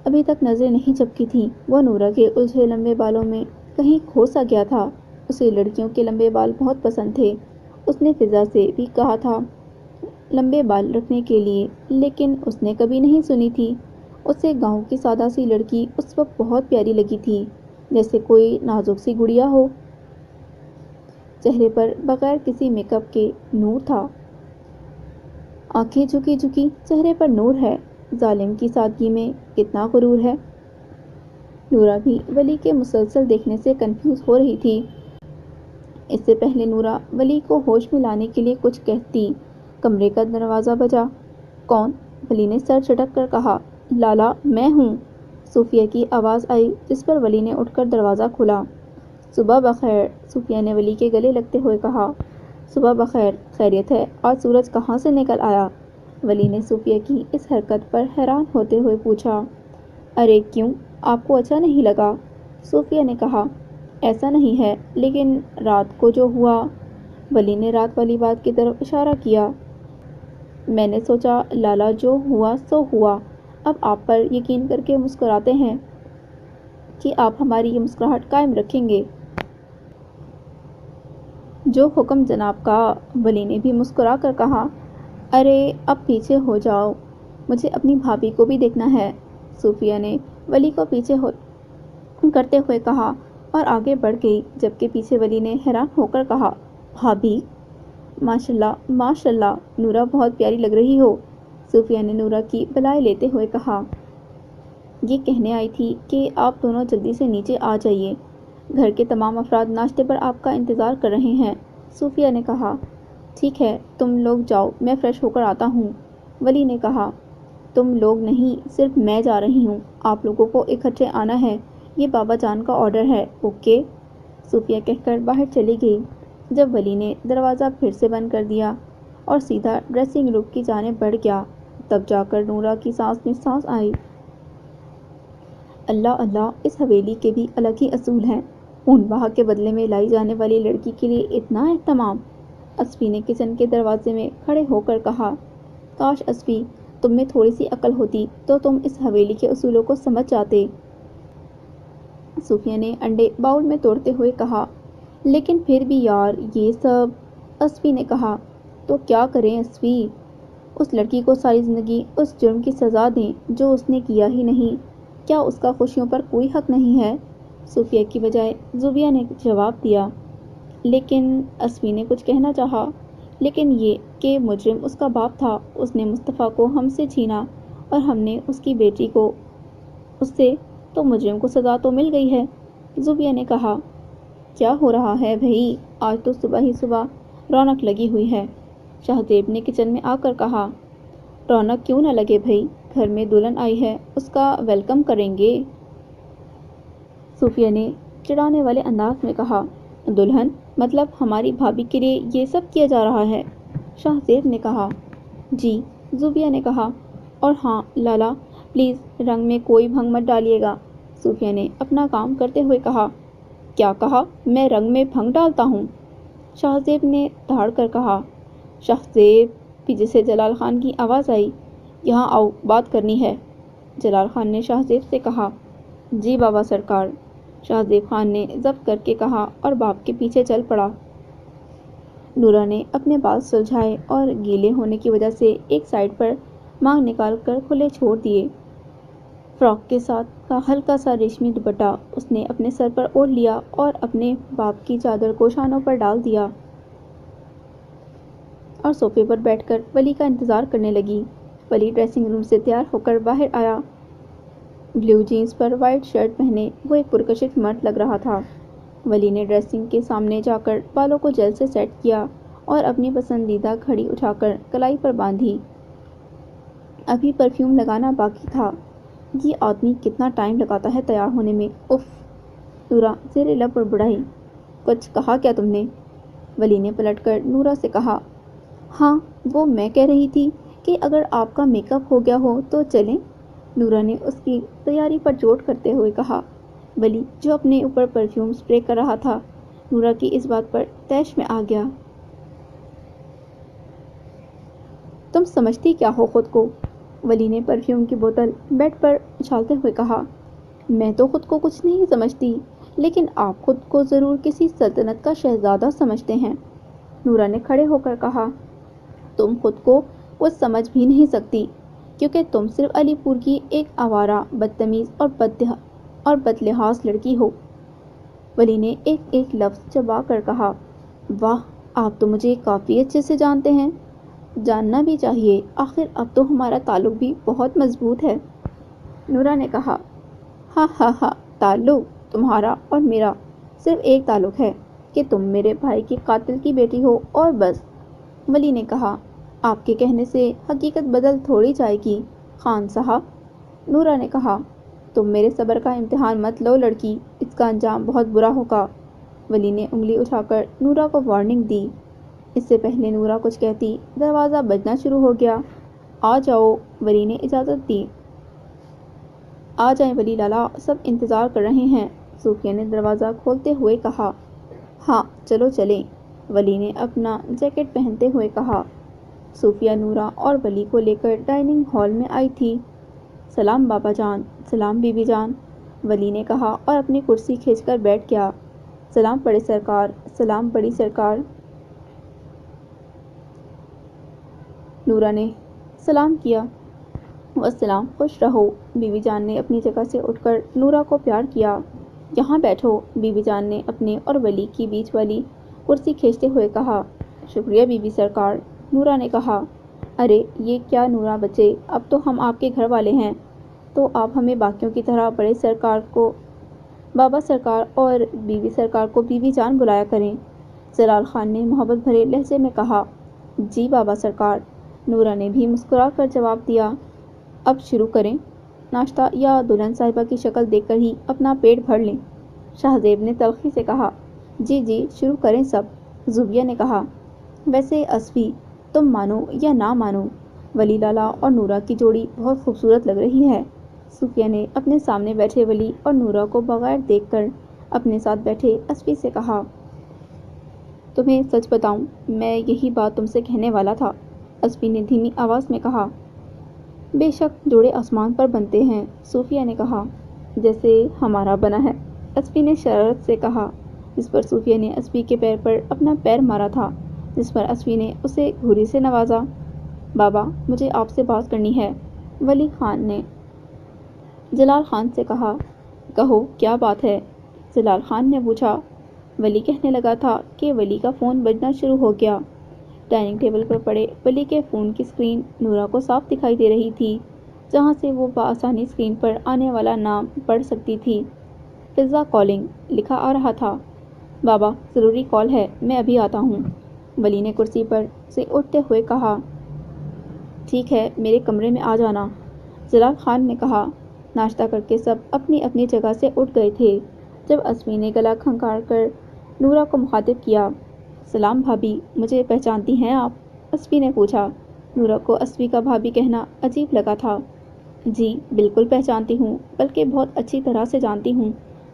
ابھی تک نظریں نہیں جھپکی تھیں، وہ نورا کے الجھے لمبے بالوں میں کہیں کھو سا گیا تھا۔ اسے لڑکیوں کے لمبے بال بہت پسند تھے۔ اس نے فضا سے بھی کہا تھا لمبے بال رکھنے کے لیے، لیکن اس نے کبھی نہیں سنی تھی۔ اسے گاؤں کی سادہ سی لڑکی اس وقت بہت پیاری لگی تھی، جیسے کوئی نازک سی گڑیا ہو۔ چہرے پر بغیر کسی میک اپ کے نور تھا، آنکھیں جھکی جھکی، چہرے پر نور ہے، ظالم کی سادگی میں کتنا غرور ہے۔ نورا بھی ولی کے مسلسل دیکھنے سے کنفیوز ہو رہی تھی۔ اس سے پہلے نورا ولی کو ہوش میں لانے کے لیے کچھ کہتی، کمرے کا دروازہ بجا۔ کون؟ ولی نے سر جھٹک کر کہا، لالا میں ہوں۔ صوفیہ کی آواز آئی، جس پر ولی نے اٹھ کر دروازہ کھولا۔ صبح بخیر، صوفیہ نے ولی کے گلے لگتے ہوئے کہا۔ صبح بخیر، خیریت ہے؟ آج سورج کہاں سے نکل آیا؟ ولی نے صوفیہ کی اس حرکت پر حیران ہوتے ہوئے پوچھا۔ ارے کیوں، آپ کو اچھا نہیں لگا؟ صوفیہ نے کہا، ایسا نہیں ہے، لیکن رات کو جو ہوا۔ ولی نے رات والی بات کی طرف اشارہ کیا۔ میں نے سوچا لالا جو ہوا سو ہوا، اب آپ پر یقین کر کے مسکراتے ہیں کہ آپ ہماری یہ مسکراہٹ قائم رکھیں گے۔ جو حکم جناب کا۔ ولی نے بھی مسکرا کر کہا، ارے اب پیچھے ہو جاؤ، مجھے اپنی بھابھی کو بھی دیکھنا ہے۔ صوفیہ نے ولی کو پیچھے کرتے ہوئے کہا اور آگے بڑھ گئی، جبکہ پیچھے ولی نے حیران ہو کر کہا، بھابھی؟ ماشاءاللہ ماشاءاللہ، نورا بہت پیاری لگ رہی ہو۔ صوفیہ نے نورا کی بلائے لیتے ہوئے کہا، یہ کہنے آئی تھی کہ آپ دونوں جلدی سے نیچے آ جائیے، گھر کے تمام افراد ناشتے پر آپ کا انتظار کر رہے ہیں۔ صوفیہ نے کہا، ٹھیک ہے تم لوگ جاؤ، میں فریش ہو کر آتا ہوں۔ ولی نے کہا، تم لوگ نہیں، صرف میں جا رہی ہوں، آپ لوگوں کو اکٹھے آنا ہے، یہ بابا جان کا آرڈر ہے، اوکے؟ صوفیہ کہہ کر باہر چلی گئی۔ جب ولی نے دروازہ پھر سے بند کر دیا اور سیدھا ڈریسنگ روم کی جانب بڑھ گیا، تب جا کر نورا کی سانس میں سانس آئی۔ اللہ اللہ، اس حویلی کے بھی الگ ہی اصول ہیں، خون بہا کے بدلے میں لائی جانے والی لڑکی کے لیے اتنا اہتمام۔ اسفی نے کچن کے دروازے میں کھڑے ہو کر کہا، کاش اسفی تم میں تھوڑی سی عقل ہوتی تو تم اس حویلی کے اصولوں کو سمجھ جاتے۔ صوفیہ نے انڈے باؤل میں توڑتے ہوئے کہا، لیکن پھر بھی یار یہ سب۔ اسفی نے کہا، تو کیا کریں اسفی؟ اس لڑکی کو ساری زندگی اس جرم کی سزا دیں جو اس نے کیا ہی نہیں، کیا اس کا خوشیوں پر کوئی حق نہیں ہے؟ صوفیہ کی بجائے زوبیہ نے جواب دیا۔ لیکن اسفی نے کچھ کہنا چاہا، لیکن یہ کہ مجرم اس کا باپ تھا، اس نے مصطفیٰ کو ہم سے چھینا اور ہم نے اس کی بیٹی کو اس سے، تو مجرم کو سزا تو مل گئی ہے۔ زوبیہ نے کہا، کیا ہو رہا ہے بھئی، آج تو صبح ہی صبح رونق لگی ہوئی ہے۔ شہزیب نے کچن میں آ کر کہا، رونق کیوں نہ لگے بھئی، گھر میں دلہن آئی ہے، اس کا ویلکم کریں گے۔ صوفیہ نے چڑھانے والے انداز میں کہا۔ دلہن مطلب ہماری بھابھی کے لیے یہ سب کیا جا رہا ہے؟ شاہزیب نے کہا۔ جی، زوبیہ نے کہا۔ اور ہاں لالا، پلیز رنگ میں کوئی بھنگ مت ڈالیے گا، صوفیہ نے اپنا کام کرتے ہوئے کہا۔ کیا کہا؟ میں رنگ میں بھنگ ڈالتا ہوں؟ شاہزیب نے دھاڑ کر کہا۔ شاہزیب، پیچھے سے جلال خان کی آواز آئی۔ یہاں آؤ، بات کرنی ہے۔ جلال خان نے شاہزیب سے کہا۔ جی بابا سرکار، شاہزیب خان نے ضبط کر کے کہا اور باپ کے پیچھے چل پڑا۔ نورا نے اپنے بال سلجھائے اور گیلے ہونے کی وجہ سے ایک سائیڈ پر مانگ نکال کر کھلے چھوڑ دیے۔ فراک کے ساتھ کا ہلکا سا ریشمی دوپٹہ اس نے اپنے سر پر اوڑھ لیا اور اپنے باپ کی چادر کو شانوں پر ڈال دیا اور صوفے پر بیٹھ کر ولی کا انتظار کرنے لگی۔ ولی ڈریسنگ روم سے تیار ہو کر باہر آیا۔ بلیو جینس پر وائٹ شرٹ پہنے وہ ایک پرکشش مرد لگ رہا تھا۔ ولی نے ڈریسنگ کے سامنے جا کر بالوں کو جیل سے سیٹ کیا اور اپنی پسندیدہ گھڑی اٹھا کر کلائی پر باندھی۔ ابھی پرفیوم لگانا باقی تھا۔ یہ آدمی کتنا ٹائم لگاتا ہے تیار ہونے میں، اف! نورا زیر لب بڑبڑائی۔ کچھ کہا کیا تم نے؟ ولی نے پلٹ کر نورا سے کہا۔ ہاں، وہ میں کہہ رہی تھی کہ اگر آپ کا میک اپ ہو گیا ہو تو چلیں، نورا نے اس کی تیاری پر چوٹ کرتے ہوئے کہا۔ ولی جو اپنے اوپر پرفیوم اسپرے کر رہا تھا، نورا کی اس بات پر طیش میں آ گیا۔ تم سمجھتی کیا ہو خود کو؟ ولی نے پرفیوم کی بوتل بیڈ پر اچھالتے ہوئے کہا۔ میں تو خود کو کچھ نہیں سمجھتی، لیکن آپ خود کو ضرور کسی سلطنت کا شہزادہ سمجھتے ہیں، نورا نے کھڑے ہو کر کہا۔ تم خود کو کچھ سمجھ بھی نہیں سکتی، کیونکہ تم صرف علی پور کی ایک آوارہ، بدتمیز اور بدلحاظ لڑکی ہو، ولی نے ایک ایک لفظ چبا کر کہا۔ واہ، آپ تو مجھے کافی اچھے سے جانتے ہیں۔ جاننا بھی چاہیے، آخر اب تو ہمارا تعلق بھی بہت مضبوط ہے، نورا نے کہا۔ ہاں ہاں ہاں، تعلق تمہارا اور میرا صرف ایک تعلق ہے کہ تم میرے بھائی کے قاتل کی بیٹی ہو اور بس، ولی نے کہا۔ آپ کے کہنے سے حقیقت بدل تھوڑی جائے گی خان صاحب، نورا نے کہا۔ تم میرے صبر کا امتحان مت لو لڑکی، اس کا انجام بہت برا ہوگا، ولی نے انگلی اٹھا کر نورا کو وارننگ دی۔ اس سے پہلے نورا کچھ کہتی دروازہ بجنا شروع ہو گیا۔ آ جاؤ، ولی نے اجازت دی۔ آ جائیں ولی لالا، سب انتظار کر رہے ہیں، صوفیہ نے دروازہ کھولتے ہوئے کہا۔ ہاں چلو چلیں، ولی نے اپنا جیکٹ پہنتے ہوئے کہا۔ صوفیہ نورا اور ولی کو لے کر ڈائننگ ہال میں آئی تھی۔ سلام بابا جان، سلام بی بی جان، ولی نے کہا اور اپنی کرسی کھینچ کر بیٹھ گیا۔ سلام بڑے سرکار، سلام بڑی سرکار، نورا نے سلام کیا۔ والسلام، خوش رہو، بی بی جان نے اپنی جگہ سے اٹھ کر نورا کو پیار کیا۔ یہاں بیٹھو، بی بی جان نے اپنے اور ولی کی بیچ والی کرسی کھینچتے ہوئے کہا۔ شکریہ بی بی سرکار، نورا نے کہا۔ ارے یہ کیا نورا بچے، اب تو ہم آپ کے گھر والے ہیں، تو آپ ہمیں باقیوں کی طرح بڑے سرکار کو بابا سرکار اور بی بی سرکار کو بی بی جان بلایا کریں، جلال خان نے محبت بھرے لہجے میں کہا۔ جی بابا سرکار، نورا نے بھی مسکرا کر جواب دیا۔ اب شروع کریں، ناشتہ یا دلہن صاحبہ کی شکل دیکھ کر ہی اپنا پیٹ بھر لیں، شاہزیب نے تلخی سے کہا۔ جی جی، شروع کریں سب، زوبیہ نے کہا۔ ویسے اسفی، تم مانو یا نہ مانو، ولی لالا اور نورا کی جوڑی بہت خوبصورت لگ رہی ہے، صوفیہ نے اپنے سامنے بیٹھے ولی اور نورا کو بغیر دیکھ کر اپنے ساتھ بیٹھے اسفی سے کہا۔ تمہیں سچ بتاؤں، میں یہی بات تم سے کہنے والا تھا، اسفی نے دھیمی آواز میں کہا۔ بے شک جوڑے آسمان پر بنتے ہیں، صوفیہ نے کہا، جیسے ہمارا بنا ہے، اسفی نے شرارت سے کہا، جس پر صوفیہ نے اسفی کے پیر پر اپنا پیر مارا تھا، جس پر اسفی نے اسے گھوری سے نوازا۔ بابا، مجھے آپ سے بات کرنی ہے، ولی خان نے جلال خان سے کہا۔ کہو کیا بات ہے، جلال خان نے پوچھا۔ ولی کہنے لگا تھا کہ ولی کا فون بجنا شروع ہو گیا۔ ڈائننگ ٹیبل پر پڑے ولی کے فون کی اسکرین نورا کو صاف دکھائی دے رہی تھی، جہاں سے وہ بآسانی اسکرین پر آنے والا نام پڑھ سکتی تھی۔ فضا کالنگ لکھا آ رہا تھا۔ بابا، ضروری کال ہے، میں ابھی آتا ہوں، ولی نے کرسی پر سے اٹھتے ہوئے کہا۔ ٹھیک ہے، میرے کمرے میں آ جانا، جلال خان نے کہا۔ ناشتہ کر کے سب اپنی اپنی جگہ سے اٹھ گئے تھے۔ جب اسوی نے گلا کھنکار کر نورا کو مخاطب کیا۔ سلام بھابھی، مجھے پہچانتی ہیں آپ؟ اسوی نے پوچھا۔ نورا کو اسوی کا بھابھی کہنا عجیب لگا تھا۔ جی بالکل پہچانتی ہوں، بلکہ بہت اچھی طرح سے جانتی ہوں،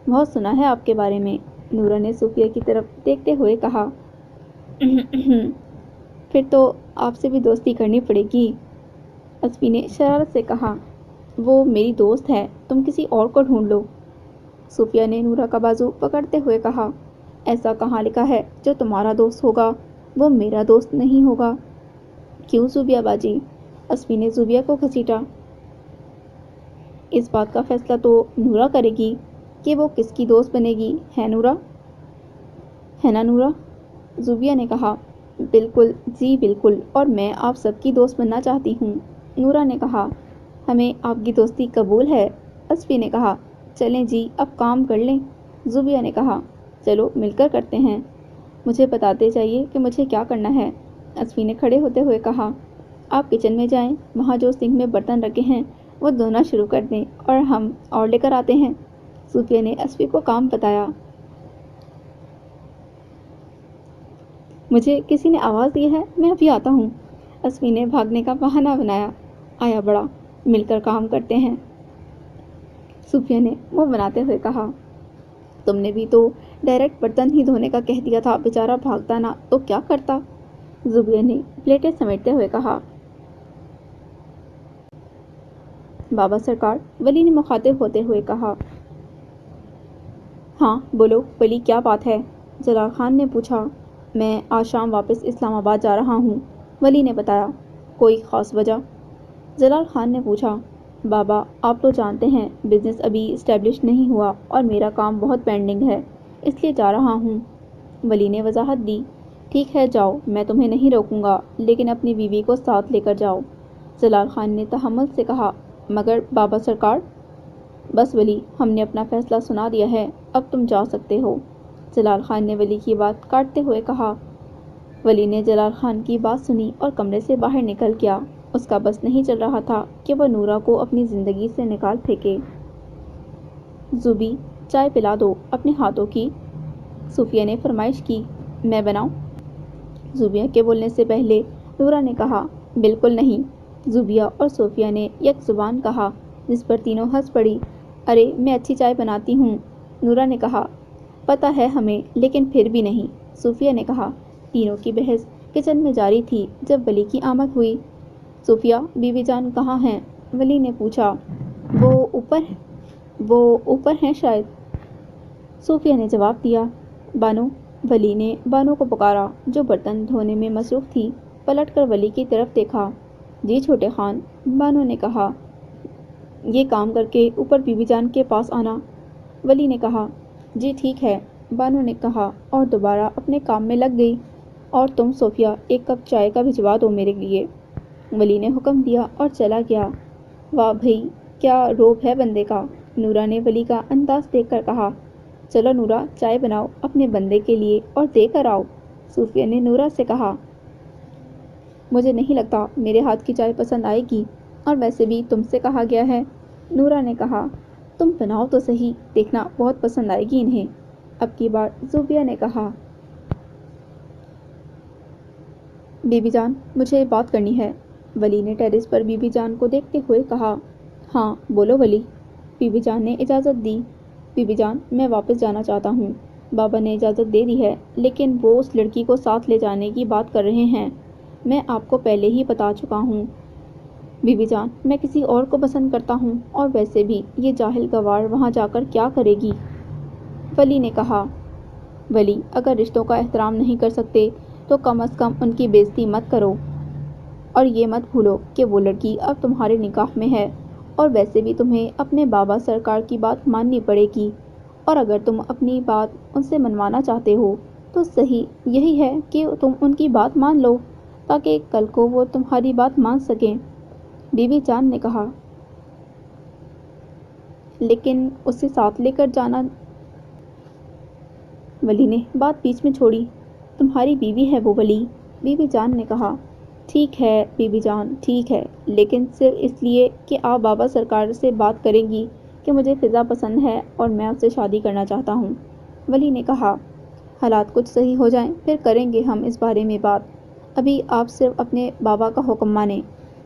بہت سنا ہے آپ کے بارے میں، نورا نے صوفیہ کی طرف دیکھتے ہوئے کہا۔ پھر تو آپ سے بھی دوستی کرنی پڑے گی، اسوی نے شرارت سے کہا۔ وہ میری دوست ہے، تم کسی اور کو ڈھونڈ لو، صوفیہ نے نورا کا بازو پکڑتے ہوئے کہا۔ ایسا کہاں لکھا ہے جو تمہارا دوست ہوگا وہ میرا دوست نہیں ہوگا؟ کیوں زوبیہ باجی؟ اسوی نے زوبیہ کو گھسیٹا۔ اس بات کا فیصلہ تو نورا کرے گی کہ وہ کس کی دوست بنے گی، ہے نورا؟ ہے نا نورا؟ زوبیہ نے کہا۔ بالکل جی بالکل، اور میں آپ سب کی دوست بننا چاہتی ہوں، نورا نے کہا۔ ہمیں آپ کی دوستی قبول ہے، اسوی نے کہا۔ چلیں جی اب کام کر لیں، زوبیہ نے کہا۔ چلو مل کر کرتے ہیں، مجھے بتاتے چاہیے کہ مجھے کیا کرنا ہے، اسوی نے کھڑے ہوتے ہوئے کہا۔ آپ کچن میں جائیں، وہاں جو سنک میں برتن رکھے ہیں وہ دھونا شروع کر دیں اور ہم اور لے کر آتے ہیں، صوفیہ نے اسوی کو کام بتایا۔ مجھے کسی نے آواز دی ہے، میں ابھی آتا ہوں، اسوی نے بھاگنے کا بہانہ بنایا۔ آیا بڑا، مل کر کام کرتے ہیں، صوفیہ نے منہ بناتے ہوئے کہا۔ تم نے بھی تو ڈائریکٹ برتن ہی دھونے کا کہہ دیا تھا، بیچارہ بھاگتا نہ تو کیا کرتا، زوبیہ نے پلیٹیں سمیٹتے ہوئے کہا۔ بابا سرکار، ولی نے مخاطب ہوتے ہوئے کہا۔ ہاں بولو ولی، کیا بات ہے؟ جلال خان نے پوچھا۔ میں آج شام واپس اسلام آباد جا رہا ہوں، ولی نے بتایا۔ کوئی خاص وجہ؟ جلال خان نے پوچھا۔ بابا آپ تو جانتے ہیں بزنس ابھی اسٹیبلش نہیں ہوا اور میرا کام بہت پینڈنگ ہے، اس لیے جا رہا ہوں، ولی نے وضاحت دی۔ ٹھیک ہے جاؤ، میں تمہیں نہیں روکوں گا، لیکن اپنی بیوی کو ساتھ لے کر جاؤ، جلال خان نے تحمل سے کہا۔ مگر بابا سرکار؟ بس ولی، ہم نے اپنا فیصلہ سنا دیا ہے، اب تم جا سکتے ہو، جلال خان نے ولی کی بات کاٹتے ہوئے کہا۔ ولی نے جلال خان کی بات سنی اور کمرے سے باہر نکل گیا۔ اس کا بس نہیں چل رہا تھا کہ وہ نورا کو اپنی زندگی سے نکال پھینکے۔ زوبی، چائے پلا دو اپنے ہاتھوں کی، صوفیہ نے فرمائش کی۔ میں بناؤں؟ زوبیہ کے بولنے سے پہلے نورا نے کہا۔ بالکل نہیں، زوبیہ اور صوفیہ نے یک زبان کہا، جس پر تینوں ہنس پڑی۔ ارے میں اچھی چائے بناتی ہوں، نورا نے کہا۔ پتہ ہے ہمیں، لیکن پھر بھی نہیں، صوفیہ نے کہا۔ تینوں کی بحث کچن میں جاری تھی جب ولی کی آمد ہوئی۔ صوفیہ بیوی جان کہاں ہیں؟ ولی نے پوچھا۔ وہ اوپر ہیں شاید، صوفیہ نے جواب دیا۔ بانو، ولی نے بانو کو پکارا جو برتن دھونے میں مصروف تھی، پلٹ کر ولی کی طرف دیکھا۔ جی چھوٹے خان، بانو نے کہا۔ یہ کام کر کے اوپر بیوی جان کے پاس آنا، ولی نے کہا۔ جی ٹھیک ہے، بانو نے کہا اور دوبارہ اپنے کام میں لگ گئی۔ اور تم صوفیہ ایک کپ چائے کا بھجوا دو میرے لیے، ولی نے حکم دیا اور چلا گیا۔ واہ بھئی، کیا روب ہے بندے کا، نورا نے ولی کا انداز دیکھ کر کہا۔ چلو نورا چائے بناؤ اپنے بندے کے لیے اور دے کر آؤ، صوفیہ نے نورا سے کہا۔ مجھے نہیں لگتا میرے ہاتھ کی چائے پسند آئے گی، اور ویسے بھی تم سے کہا گیا ہے، نورا نے کہا۔ تم بناؤ تو صحیح، دیکھنا بہت پسند آئے گی انہیں، اب کی بار زوبیہ نے کہا۔ بی بی جان، مجھے بات کرنی ہے، ولی نے ٹیرس پر بی بی جان کو دیکھتے ہوئے کہا۔ ہاں بولو ولی، بی بی جان نے اجازت دی۔ بی بی جان، میں واپس جانا چاہتا ہوں، بابا نے اجازت دے دی ہے، لیکن وہ اس لڑکی کو ساتھ لے جانے کی بات کر رہے ہیں، میں آپ کو پہلے ہی بتا چکا ہوں۔ بی بی جان، میں کسی اور کو پسند کرتا ہوں، اور ویسے بھی یہ جاہل گوار وہاں جا کر کیا کرے گی، ولی نے کہا۔ ولی، اگر رشتوں کا احترام نہیں کر سکتے تو کم از کم ان کی بےعزتی مت کرو، اور یہ مت بھولو کہ وہ لڑکی اب تمہارے نکاح میں ہے، اور ویسے بھی تمہیں اپنے بابا سرکار کی بات ماننی پڑے گی، اور اگر تم اپنی بات ان سے منوانا چاہتے ہو تو صحیح یہی ہے کہ تم ان کی بات مان لو، تاکہ کل کو وہ تمہاری بات مان سکیں، بی بی جان نے کہا۔ لیکن اسے ساتھ لے کر جانا، ولی نے بات بیچ میں چھوڑی۔ تمہاری بیوی ہے وہ ولی، بی بی جان نے کہا۔ ٹھیک ہے بی بی جان، ٹھیک ہے، لیکن صرف اس لیے کہ آپ بابا سرکار سے بات کریں گی کہ مجھے فضا پسند ہے اور میں اس سے شادی کرنا چاہتا ہوں۔ ولی نے کہا، حالات کچھ صحیح ہو جائیں پھر کریں گے ہم اس بارے میں بات، ابھی آپ صرف اپنے بابا کا حکم مانیں۔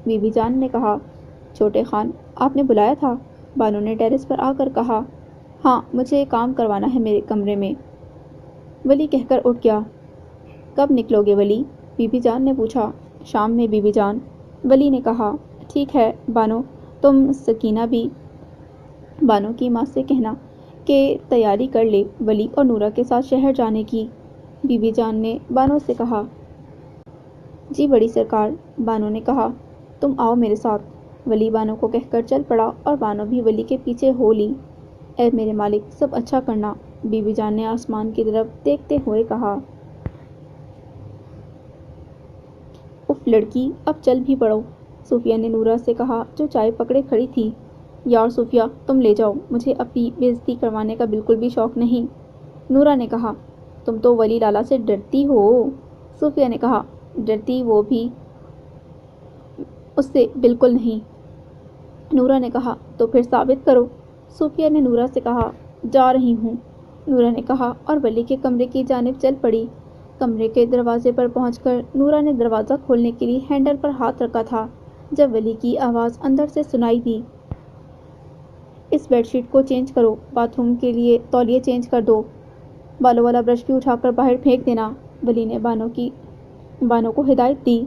بی بی جان نے کہا، چھوٹے خان آپ نے بلایا تھا؟ بانو نے ٹیرس پر آ کر کہا، ہاں مجھے کام کروانا ہے میرے کمرے میں۔ ولی کہہ کر اٹھ گیا۔ کب نکلو گے ولی؟ بی بی جان نے پوچھا۔ شام میں بی بی جان۔ ولی نے کہا، ٹھیک ہے بانو، تم بانو کی ماں سے کہنا کہ تیاری کر لے ولی اور نورا کے ساتھ شہر جانے کی۔ بی بی جان نے بانو سے کہا۔ جی بڑی سرکار، بانو نے کہا، تم آؤ میرے ساتھ۔ ولی بانو کو کہہ کر چل پڑا اور بانو بھی ولی کے پیچھے ہو لی۔ اے میرے مالک سب اچھا کرنا، بی بی جان نے آسمان کی طرف دیکھتے ہوئے کہا۔ اف لڑکی اب چل بھی پڑو، صوفیہ نے نورا سے کہا جو چائے پکڑے کھڑی تھی۔ یار صوفیہ تم لے جاؤ، مجھے اپنی بے عزتی کروانے کا بالکل بھی شوق نہیں۔ نورا نے کہا، تم تو ولی لالا سے ڈرتی ہو۔ صوفیہ نے کہا، ڈرتی وہ بھی اس سے بالکل نہیں۔ نورا نے کہا، تو پھر ثابت کرو۔ صوفیہ نے نورا سے کہا، جا رہی ہوں، نورا نے کہا اور ولی کے کمرے کی جانب چل پڑی۔ کمرے کے دروازے پر پہنچ کر نورا نے دروازہ کھولنے کے لیے ہینڈل پر ہاتھ رکھا تھا جب ولی کی آواز اندر سے سنائی دی، اس بیڈ شیٹ کو چینج کرو، باتھ روم کے لیے تولیے چینج کر دو، بالوں والا برش بھی اٹھا کر باہر پھینک دینا۔ ولی نے بانو کو ہدایت دی،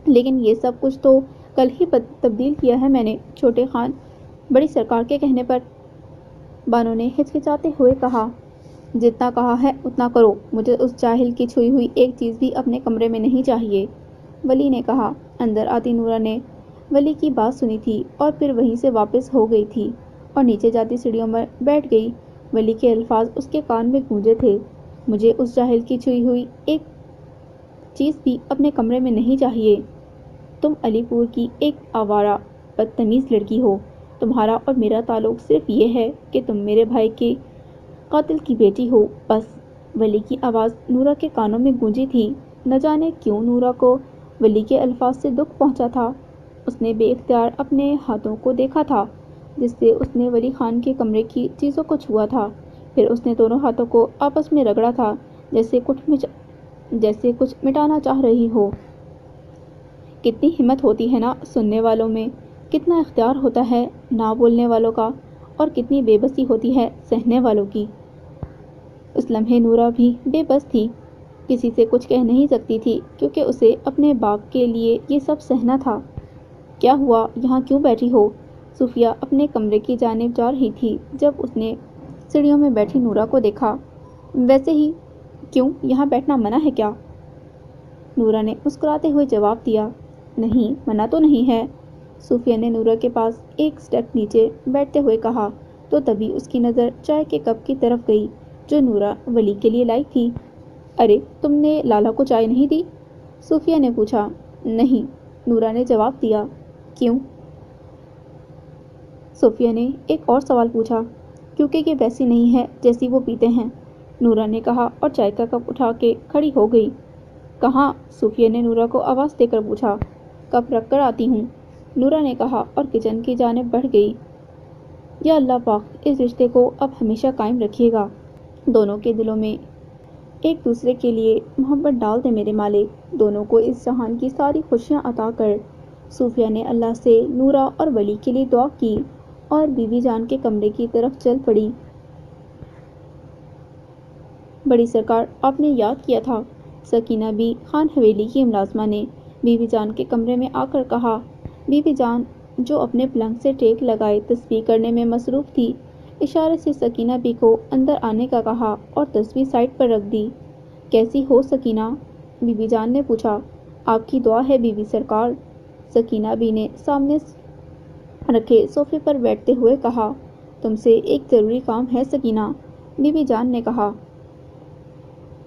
لیکن یہ سب کچھ تو کل ہی تبدیل کیا ہے میں نے، چھوٹے خان بڑی سرکار کے کہنے پر۔ بانو نے ہچکچاتے ہوئے کہا، جتنا کہا ہے اتنا کرو، مجھے اس جاہل کی چھوئی ہوئی ایک چیز بھی اپنے کمرے میں نہیں چاہیے۔ ولی نے کہا۔ اندر آتی نورا نے ولی کی بات سنی تھی اور پھر وہیں سے واپس ہو گئی تھی اور نیچے جاتی سیڑھیوں پر بیٹھ گئی۔ ولی کے الفاظ اس کے کان میں گونجے تھے، مجھے اس جاہل کی چھوئی ہوئی ایک چیز بھی اپنے کمرے میں نہیں چاہیے۔ تم علی پور کی ایک آوارہ بدتمیز لڑکی ہو، تمہارا اور میرا تعلق صرف یہ ہے کہ تم میرے بھائی کے قاتل کی بیٹی ہو، بس۔ ولی کی آواز نورا کے کانوں میں گونجی تھی۔ نہ جانے کیوں نورا کو ولی کے الفاظ سے دکھ پہنچا تھا۔ اس نے بے اختیار اپنے ہاتھوں کو دیکھا تھا جس سے اس نے ولی خان کے کمرے کی چیزوں کو چھوا تھا، پھر اس نے دونوں ہاتھوں کو آپس میں رگڑا تھا جیسے کچھ مٹانا چاہ رہی ہو۔ کتنی ہمت ہوتی ہے نا سننے والوں میں، کتنا اختیار ہوتا ہے نہ بولنے والوں کا، اور کتنی بے بسی ہوتی ہے سہنے والوں کی۔ اس لمحے نورا بھی بے بس تھی، کسی سے کچھ کہہ نہیں سکتی تھی کیونکہ اسے اپنے باپ کے لیے یہ سب سہنا تھا۔ کیا ہوا، یہاں کیوں بیٹھی ہو؟ صوفیہ اپنے کمرے کی جانب جا رہی تھی جب اس نے سیڑھیوں میں بیٹھی نورا کو دیکھا۔ ویسے ہی، کیوں یہاں بیٹھنا منع ہے کیا؟ نورا نے مسکراتے ہوئے جواب دیا، نہیں منع تو نہیں ہے۔ صوفیہ نے نورا کے پاس ایک سٹیپ نیچے بیٹھتے ہوئے کہا تو تبھی اس کی نظر چائے کے کپ کی طرف گئی جو نورا ولی کے لیے لائی تھی۔ ارے تم نے لالا کو چائے نہیں دی؟ صوفیہ نے پوچھا۔ نہیں، نورا نے جواب دیا۔ کیوں؟ صوفیہ نے ایک اور سوال پوچھا۔ کیونکہ یہ ویسی نہیں ہے جیسی وہ پیتے ہیں، نورا نے کہا اور چائے کا کپ اٹھا کے کھڑی ہو گئی۔ کہاں؟ صوفیہ نے نورا کو آواز دے کر پوچھا۔ کپ رکھ کر آتی ہوں، نورا نے کہا اور کچن کی جانب بڑھ گئی۔ یا اللہ پاک اس رشتے کو اب ہمیشہ قائم رکھیے گا، دونوں کے دلوں میں ایک دوسرے کے لیے محبت ڈال دے میرے مالک، دونوں کو اس جہان کی ساری خوشیاں عطا کر۔ صوفیہ نے اللہ سے نورا اور ولی کے لیے دعا کی اور بی بی جان کے کمرے کی طرف چل پڑی۔ بڑی سرکار آپ نے یاد کیا تھا، سکینہ بی خان حویلی کی ملازمہ نے بی بی جان کے کمرے میں آ کر کہا۔ بی بی جان جو اپنے پلنگ سے ٹیک لگائے تسبیح کرنے میں مصروف تھی، اشارے سے سکینہ بی کو اندر آنے کا کہا اور تسبیح سائڈ پر رکھ دی۔ کیسی ہو سکینہ؟ بی بی جان نے پوچھا۔ آپ کی دعا ہے بی بی سرکار، سکینہ بی نے سامنے رکھے صوفے پر بیٹھتے ہوئے کہا۔ تم سے ایک ضروری کام ہے سکینہ، بی بی جان نے کہا۔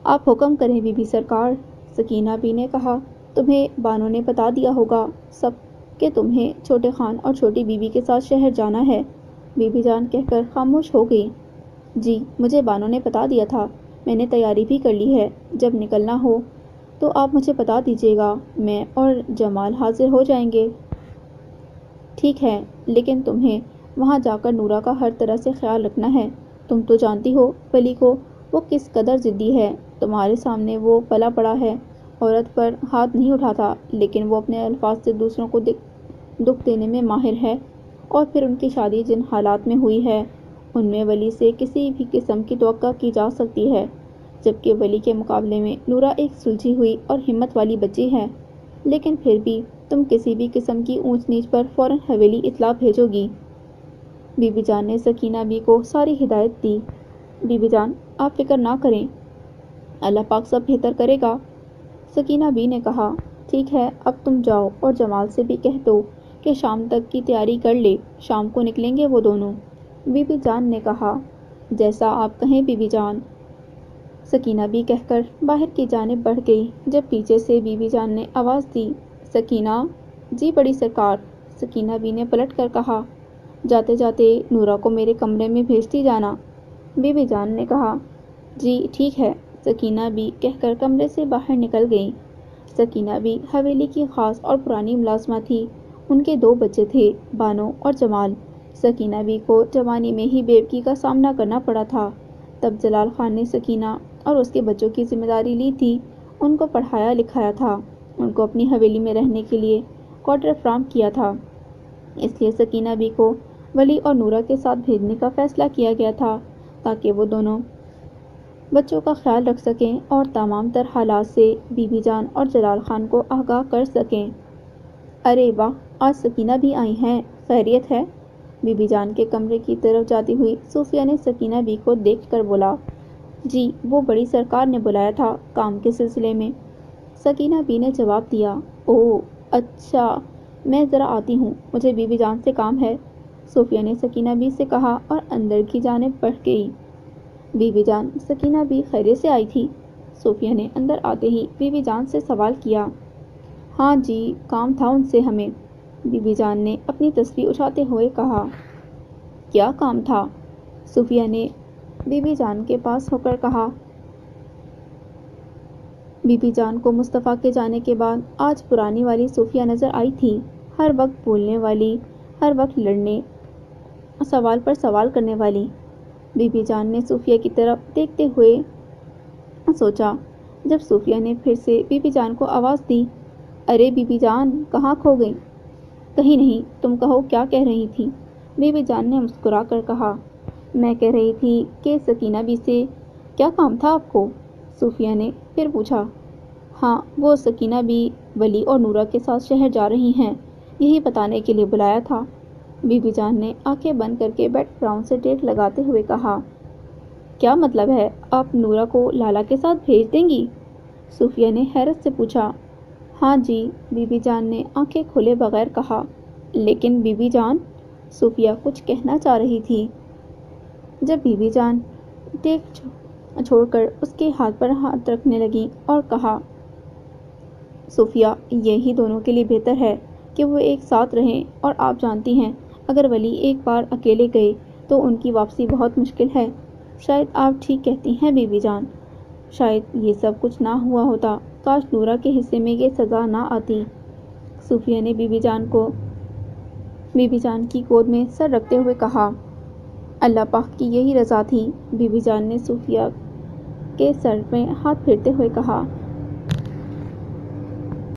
آپ حکم کریں بی بی سرکار، سکینہ بی نے کہا۔ تمہیں بانو نے بتا دیا ہوگا سب کہ تمہیں چھوٹے خان اور چھوٹی بی بی کے ساتھ شہر جانا ہے، بی بی جان کہہ کر خاموش ہو گئی۔ جی مجھے بانو نے بتا دیا تھا، میں نے تیاری بھی کر لی ہے، جب نکلنا ہو تو آپ مجھے بتا دیجیے گا، میں اور جمال حاضر ہو جائیں گے۔ ٹھیک ہے، لیکن تمہیں وہاں جا کر نورا کا ہر طرح سے خیال رکھنا ہے۔ تم تو جانتی ہو ولی کو، وہ کس قدر ضدی ہے۔ تمہارے سامنے وہ پلا پڑا ہے، عورت پر ہاتھ نہیں اٹھاتا، لیکن وہ اپنے الفاظ سے دوسروں کو دکھ دینے میں ماہر ہے۔ اور پھر ان کی شادی جن حالات میں ہوئی ہے، ان میں ولی سے کسی بھی قسم کی توقع کی جا سکتی ہے، جبکہ ولی کے مقابلے میں نورا ایک سلجھی ہوئی اور ہمت والی بچی ہے۔ لیکن پھر بھی تم کسی بھی قسم کی اونچ نیچ پر فوراً حویلی اطلاع بھیجو گی۔ بی بی جان نے سکینہ بی کو ساری ہدایت دی۔ بی بی جان، آپ فکر نہ کریں، اللہ پاک سب بہتر کرے گا۔ سکینہ بی نے کہا، ٹھیک ہے، اب تم جاؤ اور جمال سے بھی کہہ دو کہ شام تک کی تیاری کر لے، شام کو نکلیں گے وہ دونوں۔ بی بی جان نے کہا، جیسا آپ کہیں بی بی جان۔ سکینہ بی کہہ کر باہر کی جانب بڑھ گئی، جب پیچھے سے بی بی جان نے آواز دی، سکینہ۔ جی بڑی سرکار۔ سکینہ بی نے پلٹ کر کہا، جاتے جاتے نورا کو میرے کمرے میں بھیجتی جانا۔ بی بی جان نے کہا، جی ٹھیک ہے۔ سکینہ بی کہہ کر کمرے سے باہر نکل گئیں۔ سکینہ بی حویلی کی خاص اور پرانی ملازمہ تھی۔ ان کے 2 بچے تھے، بانو اور جمال۔ سکینہ بی کو جوانی میں ہی بیوگی کا سامنا کرنا پڑا تھا۔ تب جلال خان نے سکینہ اور اس کے بچوں کی ذمہ داری لی تھی، ان کو پڑھایا لکھایا تھا، ان کو اپنی حویلی میں رہنے کے لیے کوارٹر فراہم کیا تھا۔ اس لیے سکینہ بی کو ولی اور نورا کے ساتھ بھیجنے کا فیصلہ کیا گیا تھا، تاکہ وہ دونوں بچوں کا خیال رکھ سکیں اور تمام تر حالات سے بی بی جان اور جلال خان کو آگاہ کر سکیں۔ ارے واہ، آج سکینہ بھی آئی ہیں، خیریت ہے؟ بی بی جان کے کمرے کی طرف جاتی ہوئی صوفیہ نے سکینہ بی کو دیکھ کر بولا، جی وہ بڑی سرکار نے بلایا تھا کام کے سلسلے میں۔ سکینہ بی نے جواب دیا، اوہ اچھا، میں ذرا آتی ہوں، مجھے بی بی جان سے کام ہے۔ صوفیہ نے سکینہ بی سے کہا اور اندر کی جانب بڑھ گئی۔ بی بی جان، سکینہ بی خیریت سے آئی تھی؟ صوفیہ نے اندر آتے ہی بی بی جان سے سوال کیا۔ ہاں جی، کام تھا ان سے ہمیں، بی بی جان نے اپنی تسبیح اٹھاتے ہوئے کہا۔ کیا کام تھا؟ صوفیہ نے بی بی جان کے پاس ہو کر کہا۔ بی بی جان کو مصطفیٰ کے جانے کے بعد آج پرانی والی صوفیہ نظر آئی تھی، ہر وقت بولنے والی، ہر وقت لڑنے، سوال پر سوال کرنے والی۔ بی بی جان نے صوفیہ کی طرف دیکھتے ہوئے سوچا۔ جب صوفیہ نے پھر سے بی بی جان کو آواز دی، ارے بی بی جان، کہاں کھو گئیں؟ کہیں نہیں، تم کہو کیا کہہ رہی تھی؟ بی بی جان نے مسکرا کر کہا، میں کہہ رہی تھی کہ سکینہ بی سے کیا کام تھا آپ کو؟ صوفیہ نے پھر پوچھا۔ ہاں، وہ سکینہ بی ولی اور نورا کے ساتھ شہر جا رہی ہیں، یہی بتانے کے لیے بلایا تھا۔ بی بی جان نے آنکھیں بند کر کے بیک گراؤنڈ سے ٹیک لگاتے ہوئے کہا، کیا مطلب ہے، آپ نورا کو لالا کے ساتھ بھیج دیں گی؟ صوفیہ نے حیرت سے پوچھا۔ ہاں جی، بی بی جان نے آنکھیں کھولے بغیر کہا۔ لیکن بی بی جان، صوفیہ کچھ کہنا چاہ رہی تھی، جب بی بی جان ٹیک چھوڑ کر اس کے ہاتھ پر ہاتھ رکھنے لگیں اور کہا، صوفیہ، یہی دونوں کے لیے بہتر ہے کہ وہ ایک ساتھ رہیں، اور آپ جانتی ہیں اگر ولی ایک بار اکیلے گئے تو ان کی واپسی بہت مشکل ہے۔ شاید آپ ٹھیک کہتی ہیں بی بی جان، شاید یہ سب کچھ نہ ہوا ہوتا، کاش نورا کے حصے میں یہ سزا نہ آتی۔ صوفیہ نے بی بی جان کی گود میں سر رکھتے ہوئے کہا، اللہ پاک کی یہی رضا تھی۔ بی بی جان نے صوفیہ کے سر میں ہاتھ پھیرتے ہوئے کہا،